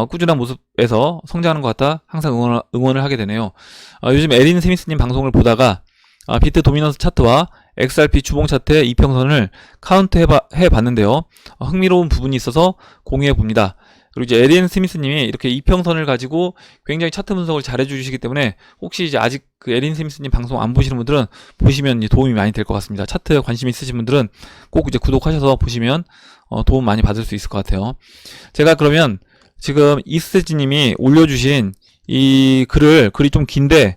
꾸준한 모습에서 성장하는 것 같아 항상 응원을 하게 되네요. 요즘 에린 스미스님 방송을 보다가 비트 도미넌스 차트와 XRP 주봉 차트의 이평선을 카운트 해봤는데요. 흥미로운 부분이 있어서 공유해 봅니다. 그리고 이제 에리앤 스미스님이 이렇게 이평선을 가지고 굉장히 차트 분석을 잘 해주시기 때문에 혹시 이제 아직 그 에리앤 스미스님 방송 안 보시는 분들은 보시면 도움이 많이 될 것 같습니다. 차트에 관심 있으신 분들은 꼭 이제 구독하셔서 보시면 도움 많이 받을 수 있을 것 같아요. 제가 그러면 지금 이스지님이 올려주신 이 글이 좀 긴데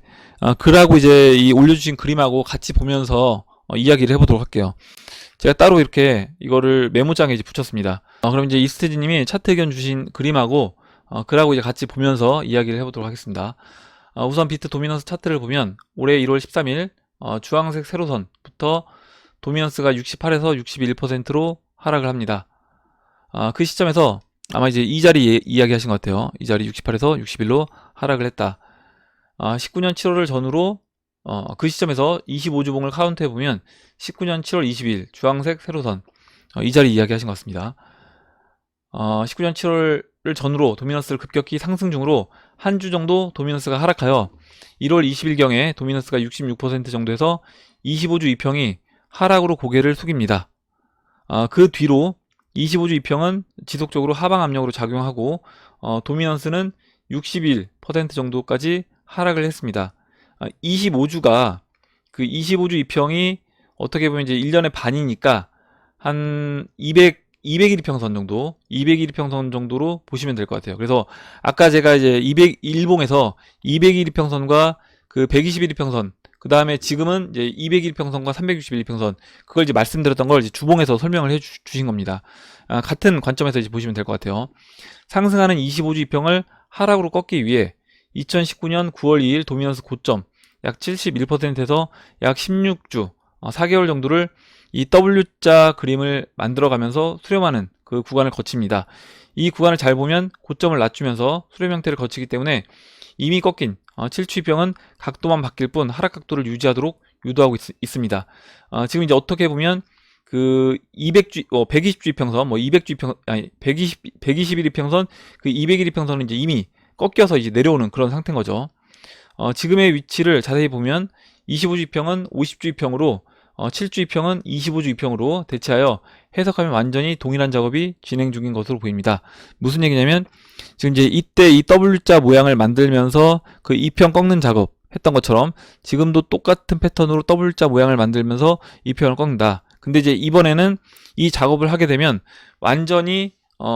글하고 이제 이 올려주신 그림하고 같이 보면서 이야기를 해보도록 할게요. 제가 따로 이렇게 이거를 메모장에 이제 붙였습니다. 그럼 이제 이스테지님이 차트 의견 주신 그림하고 글하고 이제 같이 보면서 이야기를 해보도록 하겠습니다. 우선 비트 도미넌스 차트를 보면 올해 1월 13일 주황색 세로선부터 도미넌스가 68에서 61%로 하락을 합니다. 그 시점에서 아마 이제 이 자리 이야기 하신 것 같아요. 이 자리 68에서 61로 하락을 했다. 19년 7월을 전후로 그 시점에서 25주봉을 카운트해 보면 19년 7월 20일 주황색 세로선 이 자리 이야기 하신 것 같습니다. 19년 7월을 전후로 도미넌스를 급격히 상승 중으로 한 주 정도 도미넌스가 하락하여 1월 20일경에 도미넌스가 66% 정도에서 25주 이평이 하락으로 고개를 숙입니다. 그 뒤로 25주 이평은 지속적으로 하방 압력으로 작용하고 도미넌스는 61% 정도까지 하락을 했습니다. 25주가 그 25주 이평이 어떻게 보면 이제 1년의 반이니까 한 200일 이평선 정도, 200일 이평선 정도로 보시면 될 것 같아요. 그래서 아까 제가 이제 1봉에서 200일 이평선과 그 120일 이평선, 그 다음에 지금은 이제 200일 이평선과 360일 이평선, 그걸 이제 말씀드렸던 걸 이제 주봉에서 설명을 해 주신 겁니다. 같은 관점에서 이제 보시면 될 것 같아요. 상승하는 25주 이평을 하락으로 꺾기 위해 2019년 9월 2일 도미넌스 고점 약 71%에서 약 16주 4개월 정도를 이 W자 그림을 만들어가면서 수렴하는 그 구간을 거칩니다. 이 구간을 잘 보면 고점을 낮추면서 수렴 형태를 거치기 때문에 이미 꺾인 7주 이평은 각도만 바뀔 뿐 하락 각도를 유지하도록 유도하고 있습니다. 지금 이제 어떻게 보면 그 200주, 120주 이평선, 200주 이평, 아니 120일 이평선, 그 200일 이평선은 이제 이미 꺾여서 이제 내려오는 그런 상태인 거죠. 지금의 위치를 자세히 보면 25주 이평은 50주 이평으로 7주 이평은 25주 이평으로 대체하여 해석하면 완전히 동일한 작업이 진행 중인 것으로 보입니다. 무슨 얘기냐면 지금 이제 이때 이 W자 모양을 만들면서 그 이평 꺾는 작업 했던 것처럼 지금도 똑같은 패턴으로 W자 모양을 만들면서 이평을 꺾는다. 근데 이제 이번에는 이 작업을 하게 되면 완전히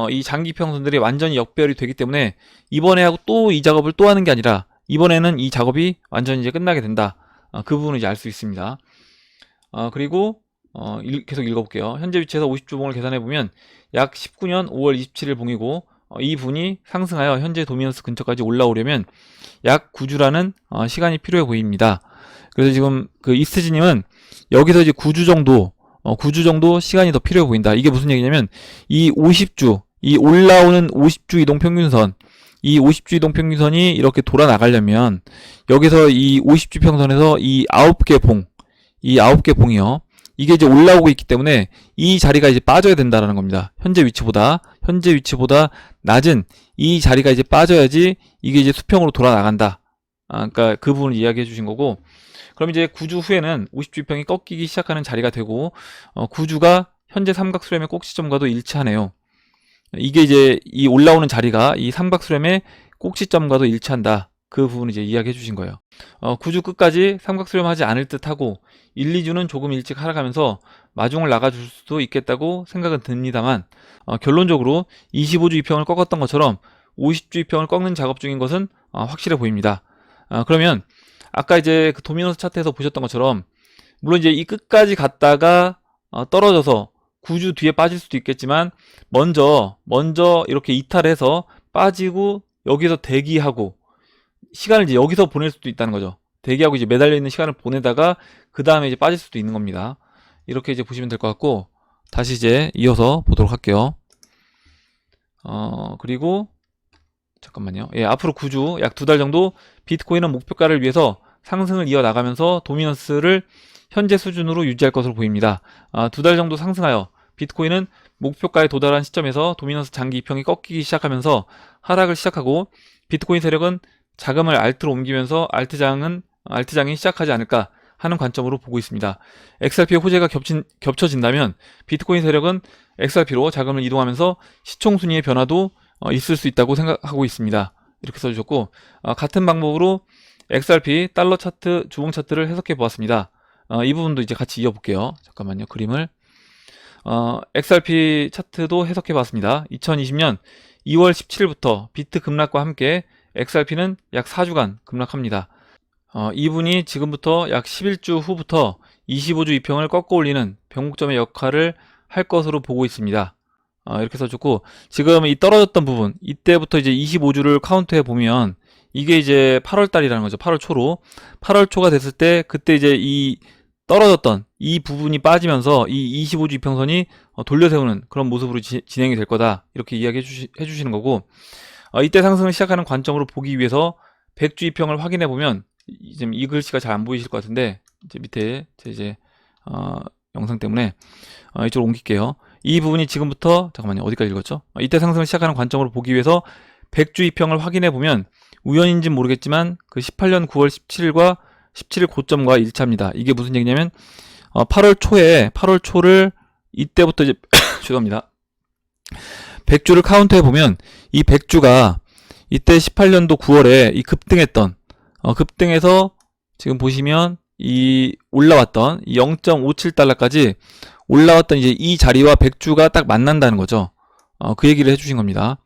이 장기 이평선들이 완전히 역배열이 되기 때문에 이번에 하고 또 이 작업을 또 하는 게 아니라 이번에는 이 작업이 완전히 이제 끝나게 된다. 그 부분을 이제 알 수 있습니다. 그리고 계속 읽어볼게요. 현재 위치에서 50주봉을 계산해보면 약 19년 5월 27일 봉이고 이 분이 상승하여 현재 도미넌스 근처까지 올라오려면 약 9주라는 시간이 필요해 보입니다. 그래서 지금 그 이스트지님은 여기서 이제 9주 정도 시간이 더 필요해 보인다. 이게 무슨 얘기냐면 이 50주, 이 올라오는 50주 이동평균선, 이 50주 이동평균선이 이렇게 돌아 나가려면 여기서 이 50주 평선에서 이 9개 봉이요. 이게 이제 올라오고 있기 때문에 이 자리가 이제 빠져야 된다라는 겁니다. 현재 위치보다 낮은 이 자리가 이제 빠져야지 이게 이제 수평으로 돌아 나간다. 그러니까 그 부분을 이야기해 주신 거고, 그럼 이제 9주 후에는 50주 이평이 꺾이기 시작하는 자리가 되고 9주가 현재 삼각수렴의 꼭지점과도 일치하네요. 이게 이제 이 올라오는 자리가 이 삼각수렴의 꼭지점과도 일치한다. 그 부분을 이제 이야기해 주신 거예요. 9주 끝까지 삼각수렴하지 않을 듯하고 1, 2주는 조금 일찍 하락하면서 마중을 나가줄 수도 있겠다고 생각은 듭니다만 결론적으로 25주 이평을 꺾었던 것처럼 50주 이평을 꺾는 작업 중인 것은 확실해 보입니다. 그러면 아까 이제 그 도미넌스 차트에서 보셨던 것처럼 물론 이제 이 끝까지 갔다가 떨어져서 9주 뒤에 빠질 수도 있겠지만 먼저 이렇게 이탈해서 빠지고 여기서 대기하고 시간을 이제 여기서 보낼 수도 있다는 거죠. 대기하고 이제 매달려 있는 시간을 보내다가 그 다음에 이제 빠질 수도 있는 겁니다. 이렇게 이제 보시면 될 것 같고, 다시 이제 이어서 보도록 할게요. 그리고 잠깐만요. 예, 앞으로 9주 약 2달 정도 비트코인은 목표가를 위해서 상승을 이어나가면서 도미넌스를 현재 수준으로 유지할 것으로 보입니다. 2달 정도 상승하여 비트코인은 목표가에 도달한 시점에서 도미넌스 장기 이평이 꺾이기 시작하면서 하락을 시작하고 비트코인 세력은 자금을 알트로 옮기면서 알트장이 시작하지 않을까 하는 관점으로 보고 있습니다. XRP의 호재가 겹쳐진다면 비트코인 세력은 XRP로 자금을 이동하면서 시총 순위의 변화도 있을 수 있다고 생각하고 있습니다. 이렇게 써주셨고, 같은 방법으로 XRP 달러 차트, 주봉 차트를 해석해 보았습니다. 이 부분도 이제 같이 이어볼게요. 잠깐만요. 그림을. XRP 차트도 해석해 봤습니다. 2020년 2월 17일부터 비트 급락과 함께 XRP는 약 4주간 급락합니다. 이분이 지금부터 약 11주 후부터 25주 이평을 꺾어 올리는 변곡점의 역할을 할 것으로 보고 있습니다. 이렇게 써주고, 지금 이 떨어졌던 부분, 이때부터 이제 25주를 카운트해 보면 이게 이제 8월 달이라는 거죠. 8월 초로. 8월 초가 됐을 때 그때 이제 이 떨어졌던 이 부분이 빠지면서 이 25주 이평선이 돌려세우는 그런 모습으로 진행이 될 거다. 이렇게 이야기 해주시는 거고, 이때 상승을 시작하는 관점으로 보기 위해서 100주 이평을 확인해 보면, 지금 이 글씨가 잘 안 보이실 것 같은데, 이제 밑에 제 이제 영상 때문에 이쪽으로 옮길게요. 이 부분이 지금부터, 잠깐만요. 어디까지 읽었죠? 이때 상승을 시작하는 관점으로 보기 위해서 100주 이평을 확인해 보면 우연인지는 모르겠지만 그 18년 9월 17일과 17일 고점과 일치합니다. 이게 무슨 얘기냐면 8월 초를 이때부터 이제 죄송합니다. 100주를 카운트해 보면 이 100주가 이때 18년도 9월에 이 급등했던 급등해서 지금 보시면 이 올라왔던 0.57달러까지 올라왔던 이제 이 자리와 100주가 딱 만난다는 거죠. 그 얘기를 해주신 겁니다.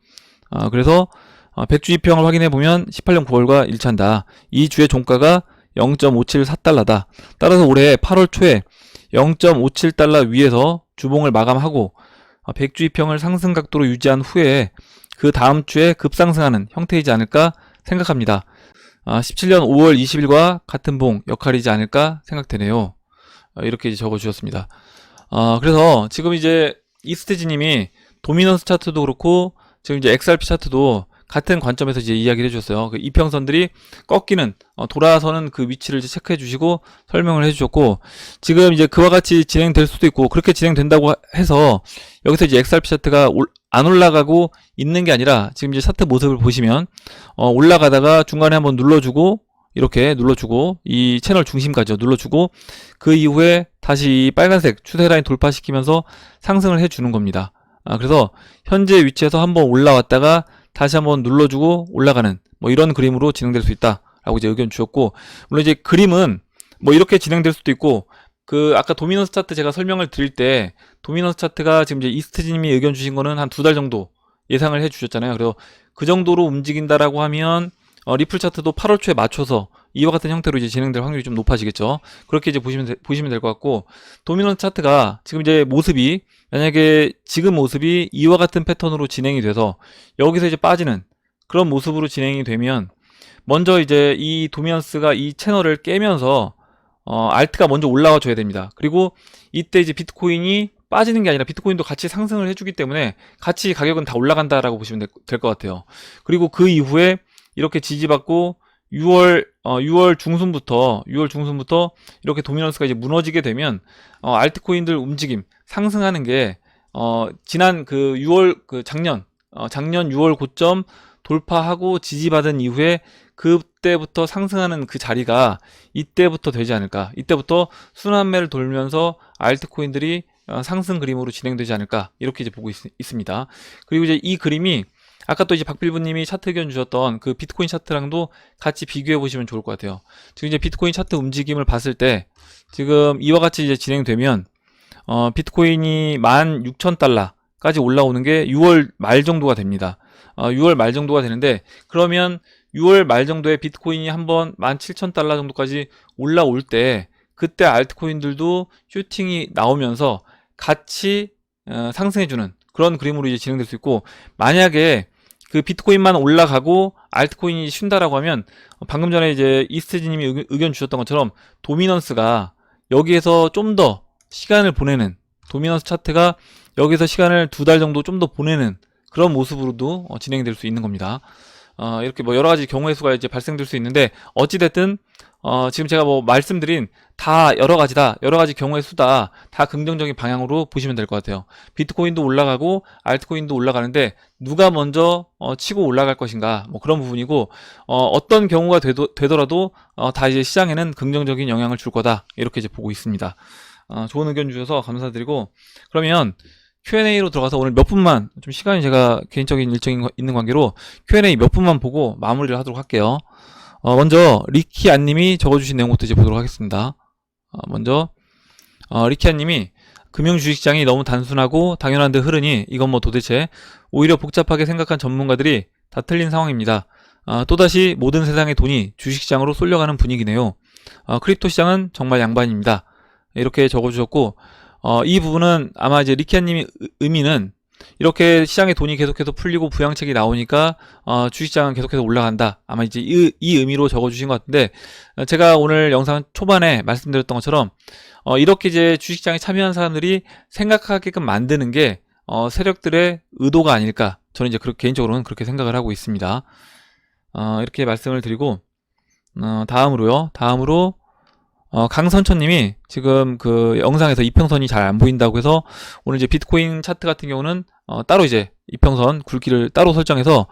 그래서 100주 이평을 확인해 보면 18년 9월과 일치한다. 이 주의 종가가 0.574달러다. 따라서 올해 8월 초에 0.57달러 위에서 주봉을 마감하고 100주 이평을 상승 각도로 유지한 후에 그 다음 주에 급상승하는 형태이지 않을까 생각합니다. 17년 5월 20일과 같은 봉 역할이지 않을까 생각되네요. 이렇게 이제 적어주셨습니다. 그래서 지금 이제 이스테지님이 도미넌스 차트도 그렇고 지금 이제 XRP 차트도 같은 관점에서 이제 이야기를 해주셨어요. 그 이평선들이 꺾이는, 돌아서는 그 위치를 이제 체크해 주시고 설명을 해주셨고, 지금 이제 그와 같이 진행될 수도 있고, 그렇게 진행된다고 해서 여기서 이제 XRP 차트가 안 올라가고 있는 게 아니라 지금 이제 차트 모습을 보시면, 올라가다가 중간에 한번 눌러주고, 이렇게 눌러주고, 이 채널 중심까지 눌러주고, 그 이후에 다시 이 빨간색 추세 라인 돌파시키면서 상승을 해주는 겁니다. 그래서 현재 위치에서 한번 올라왔다가 다시 한번 눌러주고 올라가는 뭐 이런 그림으로 진행될 수 있다라고 이제 의견 주셨고, 물론 이제 그림은 뭐 이렇게 진행될 수도 있고, 그 아까 도미넌스 차트 제가 설명을 드릴 때 도미넌스 차트가 지금 이제 이스트님이 의견 주신 거는 한 2달 정도 예상을 해 주셨잖아요. 그래서 그 정도로 움직인다라고 하면 리플 차트도 8월 초에 맞춰서 이와 같은 형태로 이제 진행될 확률이 좀 높아지겠죠. 그렇게 이제 보시면 될 것 같고, 도미넌스 차트가 지금 이제 모습이 만약에 지금 모습이 이와 같은 패턴으로 진행이 돼서 여기서 이제 빠지는 그런 모습으로 진행이 되면 먼저 이제 이 도미넌스가 이 채널을 깨면서 알트가 먼저 올라와 줘야 됩니다. 그리고 이때 이제 비트코인이 빠지는 게 아니라 비트코인도 같이 상승을 해주기 때문에 같이 가격은 다 올라간다라고 보시면 될 것 같아요. 그리고 그 이후에 이렇게 지지받고 6월 중순부터 이렇게 도미넌스가 이제 무너지게 되면 알트코인들 움직임 상승하는 게 지난 그 작년 6월 고점 돌파하고 지지받은 이후에 그때부터 상승하는 그 자리가 이때부터 되지 않을까. 이때부터 순환매를 돌면서 알트코인들이 상승 그림으로 진행되지 않을까. 이렇게 이제 보고 있습니다. 그리고 이제 이 그림이 아까 또 이제 박빌부님이 차트 의견 주셨던 그 비트코인 차트랑도 같이 비교해 보시면 좋을 것 같아요. 지금 이제 비트코인 차트 움직임을 봤을 때 지금 이와 같이 이제 진행되면 비트코인이 16,000달러까지 올라오는 게 6월 말 정도가 됩니다. 6월 말 정도가 되는데, 그러면 6월 말 정도에 비트코인이 한번 17,000달러 정도까지 올라올 때 그때 알트코인들도 슈팅이 나오면서 같이 상승해주는 그런 그림으로 이제 진행될 수 있고, 만약에 그 비트코인만 올라가고 알트코인이 쉰다라고 하면 방금 전에 이제 이스트지님이 의견 주셨던 것처럼 도미넌스가 여기에서 좀 더 시간을 보내는, 도미넌스 차트가 여기서 시간을 2달 정도 좀 더 보내는 그런 모습으로도 진행될 수 있는 겁니다. 이렇게 뭐 여러 가지 경우의 수가 이제 발생될 수 있는데, 어찌됐든 지금 제가 뭐 말씀드린 다 여러 가지 경우의 수다, 다 긍정적인 방향으로 보시면 될 것 같아요. 비트코인도 올라가고 알트코인도 올라가는데 누가 먼저 치고 올라갈 것인가, 뭐 그런 부분이고, 어떤 경우가 되더라도 다 이제 시장에는 긍정적인 영향을 줄 거다, 이렇게 이제 보고 있습니다. 좋은 의견 주셔서 감사드리고, 그러면 Q&A로 들어가서 오늘 몇 분만, 좀 시간이 제가 개인적인 일정이 있는 관계로 Q&A 몇 분만 보고 마무리를 하도록 할게요. 먼저 리키안님이 적어주신 내용부터 이제 보도록 하겠습니다. 먼저 리키안님이 금융 주식시장이 너무 단순하고 당연한 듯 흐르니 이건 뭐 도대체 오히려 복잡하게 생각한 전문가들이 다 틀린 상황입니다. 또다시 모든 세상의 돈이 주식시장으로 쏠려가는 분위기네요. 크립토 시장은 정말 양반입니다. 이렇게 적어주셨고, 이 부분은 아마 이제 리키아님이 의미는 이렇게 시장에 돈이 계속해서 풀리고 부양책이 나오니까 주식시장은 계속해서 올라간다. 아마 이제 이 의미로 적어주신 것 같은데, 제가 오늘 영상 초반에 말씀드렸던 것처럼 이렇게 이제 주식시장에 참여한 사람들이 생각하게끔 만드는 게 세력들의 의도가 아닐까. 저는 이제 개인적으로는 그렇게 생각을 하고 있습니다. 이렇게 말씀을 드리고, 다음으로 강선천님이 지금 그 영상에서 이평선이 잘 안 보인다고 해서 오늘 이제 비트코인 차트 같은 경우는 따로 이제 이평선 굵기를 따로 설정해서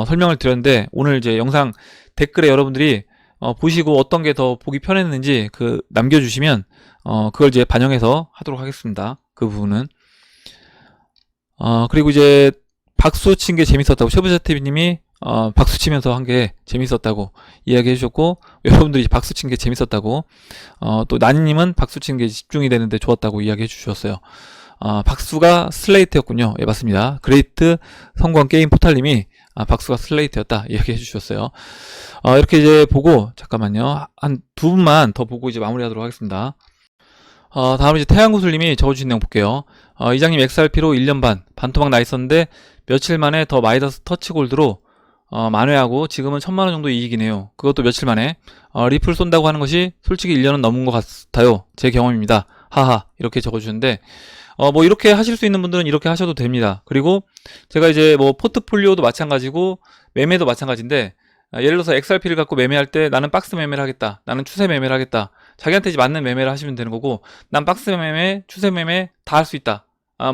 설명을 드렸는데, 오늘 이제 영상 댓글에 여러분들이 보시고 어떤 게 더 보기 편했는지 남겨주시면 그걸 이제 반영해서 하도록 하겠습니다. 그 부분은. 그리고 이제 박수 친 게 재밌었다고 쉐브자TV님이 박수 치면서 한 게 재밌었다고 이야기해 주셨고, 여러분들이 박수 친 게 재밌었다고, 또 나니님은 박수 친 게 집중이 되는데 좋았다고 이야기해 주셨어요. 박수가 슬레이트였군요. 예, 맞습니다. 그레이트 성공 게임 포탈님이 박수가 슬레이트였다 이야기해 주셨어요. 이렇게 이제 보고, 잠깐만요. 한 두 분만 더 보고 이제 마무리하도록 하겠습니다. 다음으로 이제 태양구슬님이 적어주신 내용 볼게요. 이장님 XRP로 1년 반토막 나 있었는데 며칠 만에 더 마이더스 터치골드로 만회하고 지금은 1000만원 정도 이익이네요. 그것도 며칠 만에. 리플 쏜다고 하는 것이 솔직히 1년은 넘은 것 같아요. 제 경험입니다. 하하. 이렇게 적어주셨는데, 뭐 이렇게 하실 수 있는 분들은 이렇게 하셔도 됩니다. 그리고 제가 이제 뭐 포트폴리오도 마찬가지고 매매도 마찬가지인데, 예를 들어서 XRP를 갖고 매매할 때 나는 박스 매매를 하겠다, 나는 추세 매매를 하겠다, 자기한테 이제 맞는 매매를 하시면 되는 거고, 난 박스 매매, 추세 매매 다 할 수 있다.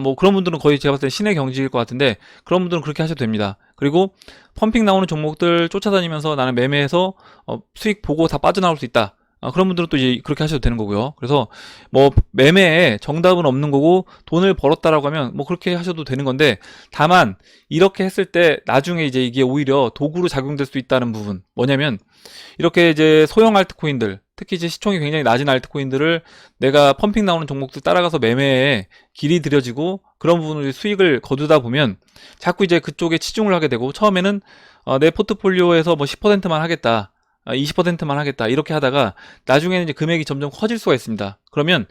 뭐 그런 분들은 거의 제가 봤을 때 신의 경지일 것 같은데, 그런 분들은 그렇게 하셔도 됩니다. 그리고 펌핑 나오는 종목들 쫓아다니면서 나는 매매해서 수익 보고 다 빠져나올 수 있다. 그런 분들은 또 이제 그렇게 하셔도 되는 거고요. 그래서 뭐 매매에 정답은 없는 거고, 돈을 벌었다라고 하면 뭐 그렇게 하셔도 되는 건데, 다만 이렇게 했을 때 나중에 이제 이게 오히려 도구로 작용될 수 있다는 부분, 뭐냐면 이렇게 이제 소형 알트코인들, 특히 이제 시총이 굉장히 낮은 알트코인들을 내가 펌핑 나오는 종목들 따라가서 매매에 길이 들여지고 그런 부분을 수익을 거두다 보면 자꾸 이제 그쪽에 치중을 하게 되고, 처음에는 내 포트폴리오에서 뭐 10%만 하겠다, 20%만 하겠다 이렇게 하다가 나중에는 이제 금액이 점점 커질 수가 있습니다. 그러면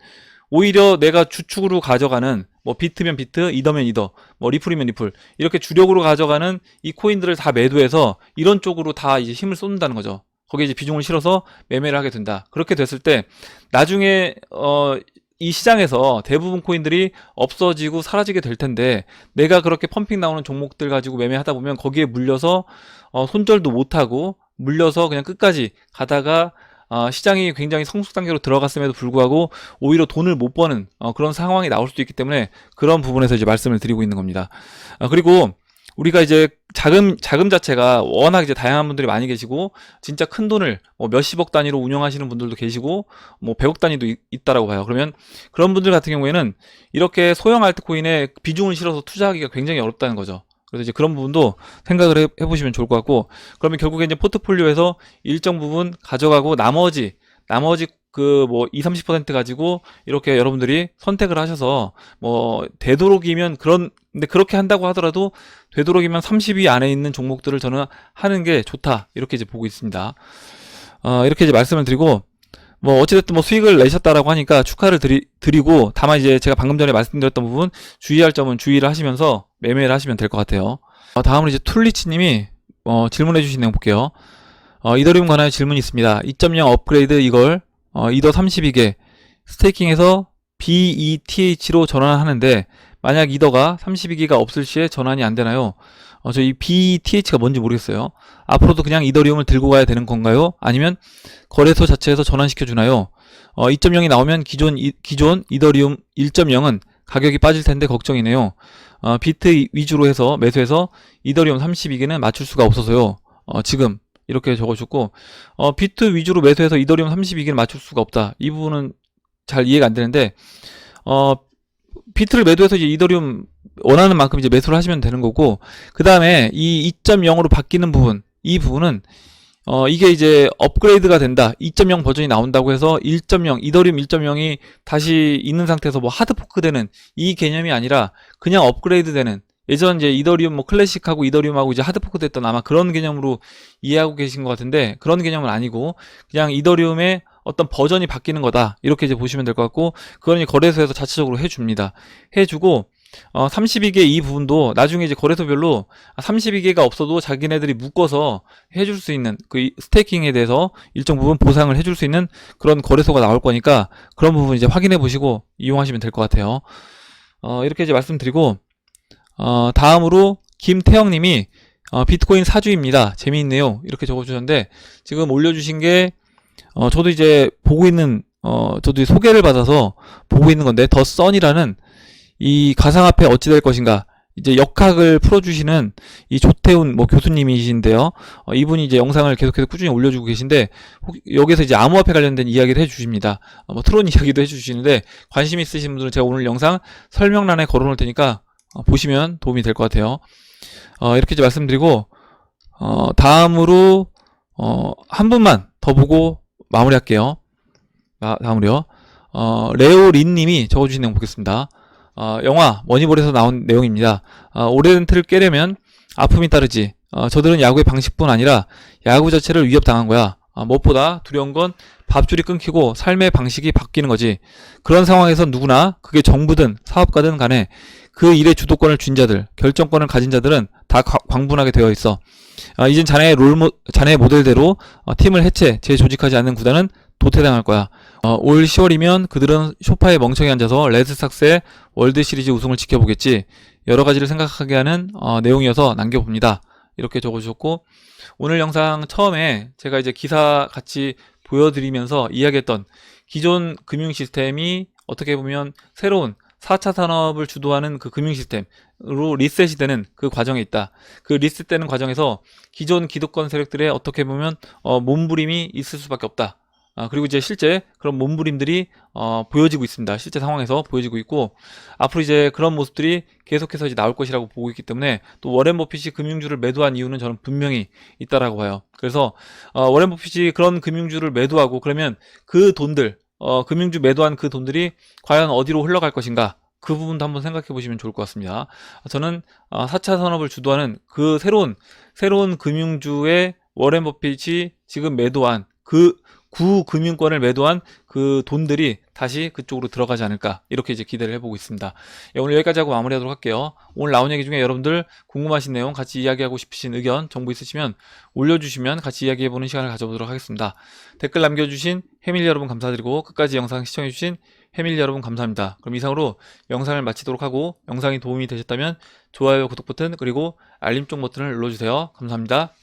오히려 내가 주축으로 가져가는, 뭐 비트면 비트, 이더면 이더, 뭐 리플이면 리플, 이렇게 주력으로 가져가는 이 코인들을 다 매도해서 이런 쪽으로 다 이제 힘을 쏟는다는 거죠. 거기에 이제 비중을 실어서 매매를 하게 된다. 그렇게 됐을 때 나중에 이 시장에서 대부분 코인들이 없어지고 사라지게 될 텐데, 내가 그렇게 펌핑 나오는 종목들 가지고 매매하다 보면 거기에 물려서 손절도 못하고 물려서 그냥 끝까지 가다가 시장이 굉장히 성숙 단계로 들어갔음에도 불구하고 오히려 돈을 못 버는 그런 상황이 나올 수도 있기 때문에, 그런 부분에서 이제 말씀을 드리고 있는 겁니다. 그리고 우리가 이제 자금 자체가 워낙 이제 다양한 분들이 많이 계시고, 진짜 큰 돈을 뭐 몇십억 단위로 운영하시는 분들도 계시고, 뭐 100억 단위도 있다라고 봐요. 그러면 그런 분들 같은 경우에는 이렇게 소형 알트코인에 비중을 실어서 투자하기가 굉장히 어렵다는 거죠. 그래서 이제 그런 부분도 생각을 해보시면 좋을 것 같고, 그러면 결국에 이제 포트폴리오에서 일정 부분 가져가고 나머지 그 뭐 20-30% 가지고 이렇게 여러분들이 선택을 하셔서, 뭐 되도록이면 근데 그렇게 한다고 하더라도 되도록이면 30위 안에 있는 종목들을 저는 하는 게 좋다, 이렇게 이제 보고 있습니다. 이렇게 이제 말씀을 드리고, 뭐 어찌됐든 뭐 수익을 내셨다라고 하니까 축하를 드리고, 다만 이제 제가 방금 전에 말씀드렸던 부분 주의할 점은 주의를 하시면서 매매를 하시면 될 것 같아요. 다음으로 이제 툴리치님이 질문해 주신 내용 볼게요. 이더리움 관하여 질문이 있습니다. 2.0 업그레이드 이걸 이더 32개 스테이킹해서 BETH로 전환하는데, 만약 이더가 32개가 없을 시에 전환이 안 되나요? 저 이 BETH가 뭔지 모르겠어요. 앞으로도 그냥 이더리움을 들고 가야 되는 건가요? 아니면 거래소 자체에서 전환시켜 주나요? 2.0이 나오면 기존 이더리움 1.0은 가격이 빠질 텐데 걱정이네요. 비트 위주로 해서 매수해서 이더리움 32개는 맞출 수가 없어서요. 지금 이렇게 적어줬고, 비트 위주로 매수해서 이더리움 32개를 맞출 수가 없다. 이 부분은 잘 이해가 안 되는데, 비트를 매도해서 이제 이더리움 원하는 만큼 이제 매수를 하시면 되는 거고, 그 다음에 이 2.0으로 바뀌는 부분, 이 부분은 이게 이제 업그레이드가 된다, 2.0 버전이 나온다고 해서 1.0 이더리움 1.0이 다시 있는 상태에서 뭐 하드포크 되는 이 개념이 아니라 그냥 업그레이드 되는, 예전 이제 이더리움 뭐 클래식하고 이더리움하고 이제 하드포크 됐던 아마 그런 개념으로 이해하고 계신 것 같은데, 그런 개념은 아니고 그냥 이더리움의 어떤 버전이 바뀌는 거다, 이렇게 이제 보시면 될 것 같고, 그건 이제 거래소에서 자체적으로 해줍니다. 해주고 32개 이 부분도 나중에 이제 거래소별로 32개가 없어도 자기네들이 묶어서 해줄 수 있는 그 스테이킹에 대해서 일정 부분 보상을 해줄 수 있는 그런 거래소가 나올 거니까, 그런 부분 이제 확인해 보시고 이용하시면 될 것 같아요. 이렇게 이제 말씀드리고, 다음으로 김태형님이 비트코인 사주입니다, 재미있네요, 이렇게 적어주셨는데, 지금 올려주신 게 저도 이제 보고 있는 저도 소개를 받아서 보고 있는 건데, 더 선이라는 이 가상화폐 어찌 될 것인가, 이제 역학을 풀어주시는 이 조태훈 뭐 교수님이신데요. 이분이 이제 영상을 계속해서 꾸준히 올려주고 계신데, 여기서 이제 암호화폐 관련된 이야기를 해주십니다. 뭐 트론 이야기도 해주시는데, 관심 있으신 분들은 제가 오늘 영상 설명란에 걸어놓을 테니까 보시면 도움이 될 것 같아요. 이렇게 이제 말씀드리고, 다음으로 한 분만 더 보고 마무리할게요. 다음으로요. 레오린님이 적어주신 내용 보겠습니다. 영화 머니볼에서 나온 내용입니다. 오래된 틀을 깨려면 아픔이 따르지. 저들은 야구의 방식뿐 아니라 야구 자체를 위협당한 거야. 무엇보다 두려운 건 밥줄이 끊기고 삶의 방식이 바뀌는 거지. 그런 상황에서 누구나, 그게 정부든 사업가든 간에 그 일의 주도권을 쥔 자들, 결정권을 가진 자들은 다 광분하게 되어 있어. 이젠 자네의 모델대로 팀을 재조직하지 않는 구단은 도태당할 거야. 올 10월이면 그들은 소파에 멍청이 앉아서 레드삭스의 월드시리즈 우승을 지켜보겠지. 여러 가지를 생각하게 하는 내용이어서 남겨봅니다, 이렇게 적어주셨고, 오늘 영상 처음에 제가 이제 기사 같이 보여드리면서 이야기했던 기존 금융 시스템이 어떻게 보면 새로운 4차 산업을 주도하는 그 금융 시스템으로 리셋이 되는 그 과정에 있다. 그 리셋되는 과정에서 기존 기득권 세력들의 어떻게 보면 몸부림이 있을 수밖에 없다. 그리고 이제 실제 그런 몸부림들이 보여지고 있습니다. 실제 상황에서 보여지고 있고, 앞으로 이제 그런 모습들이 계속해서 이제 나올 것이라고 보고 있기 때문에, 또 워렌 버핏이 금융주를 매도한 이유는 저는 분명히 있다라고 봐요. 그래서 워렌 버핏이 그런 금융주를 매도하고, 그러면 그 돈들, 금융주 매도한 그 돈들이 과연 어디로 흘러갈 것인가, 그 부분도 한번 생각해 보시면 좋을 것 같습니다. 저는 4차 산업을 주도하는 그 새로운 금융주의 워렌 버핏이 지금 매도한 그 구금융권을 매도한 그 돈들이 다시 그쪽으로 들어가지 않을까, 이렇게 이제 기대를 해보고 있습니다. 오늘 여기까지 하고 마무리하도록 할게요. 오늘 나온 얘기 중에 여러분들 궁금하신 내용, 같이 이야기하고 싶으신 의견, 정보 있으시면 올려주시면 같이 이야기해보는 시간을 가져보도록 하겠습니다. 댓글 남겨주신 해밀리 여러분 감사드리고, 끝까지 영상 시청해주신 해밀리 여러분 감사합니다. 그럼 이상으로 영상을 마치도록 하고, 영상이 도움이 되셨다면 좋아요, 구독 버튼, 그리고 알림종 버튼을 눌러주세요. 감사합니다.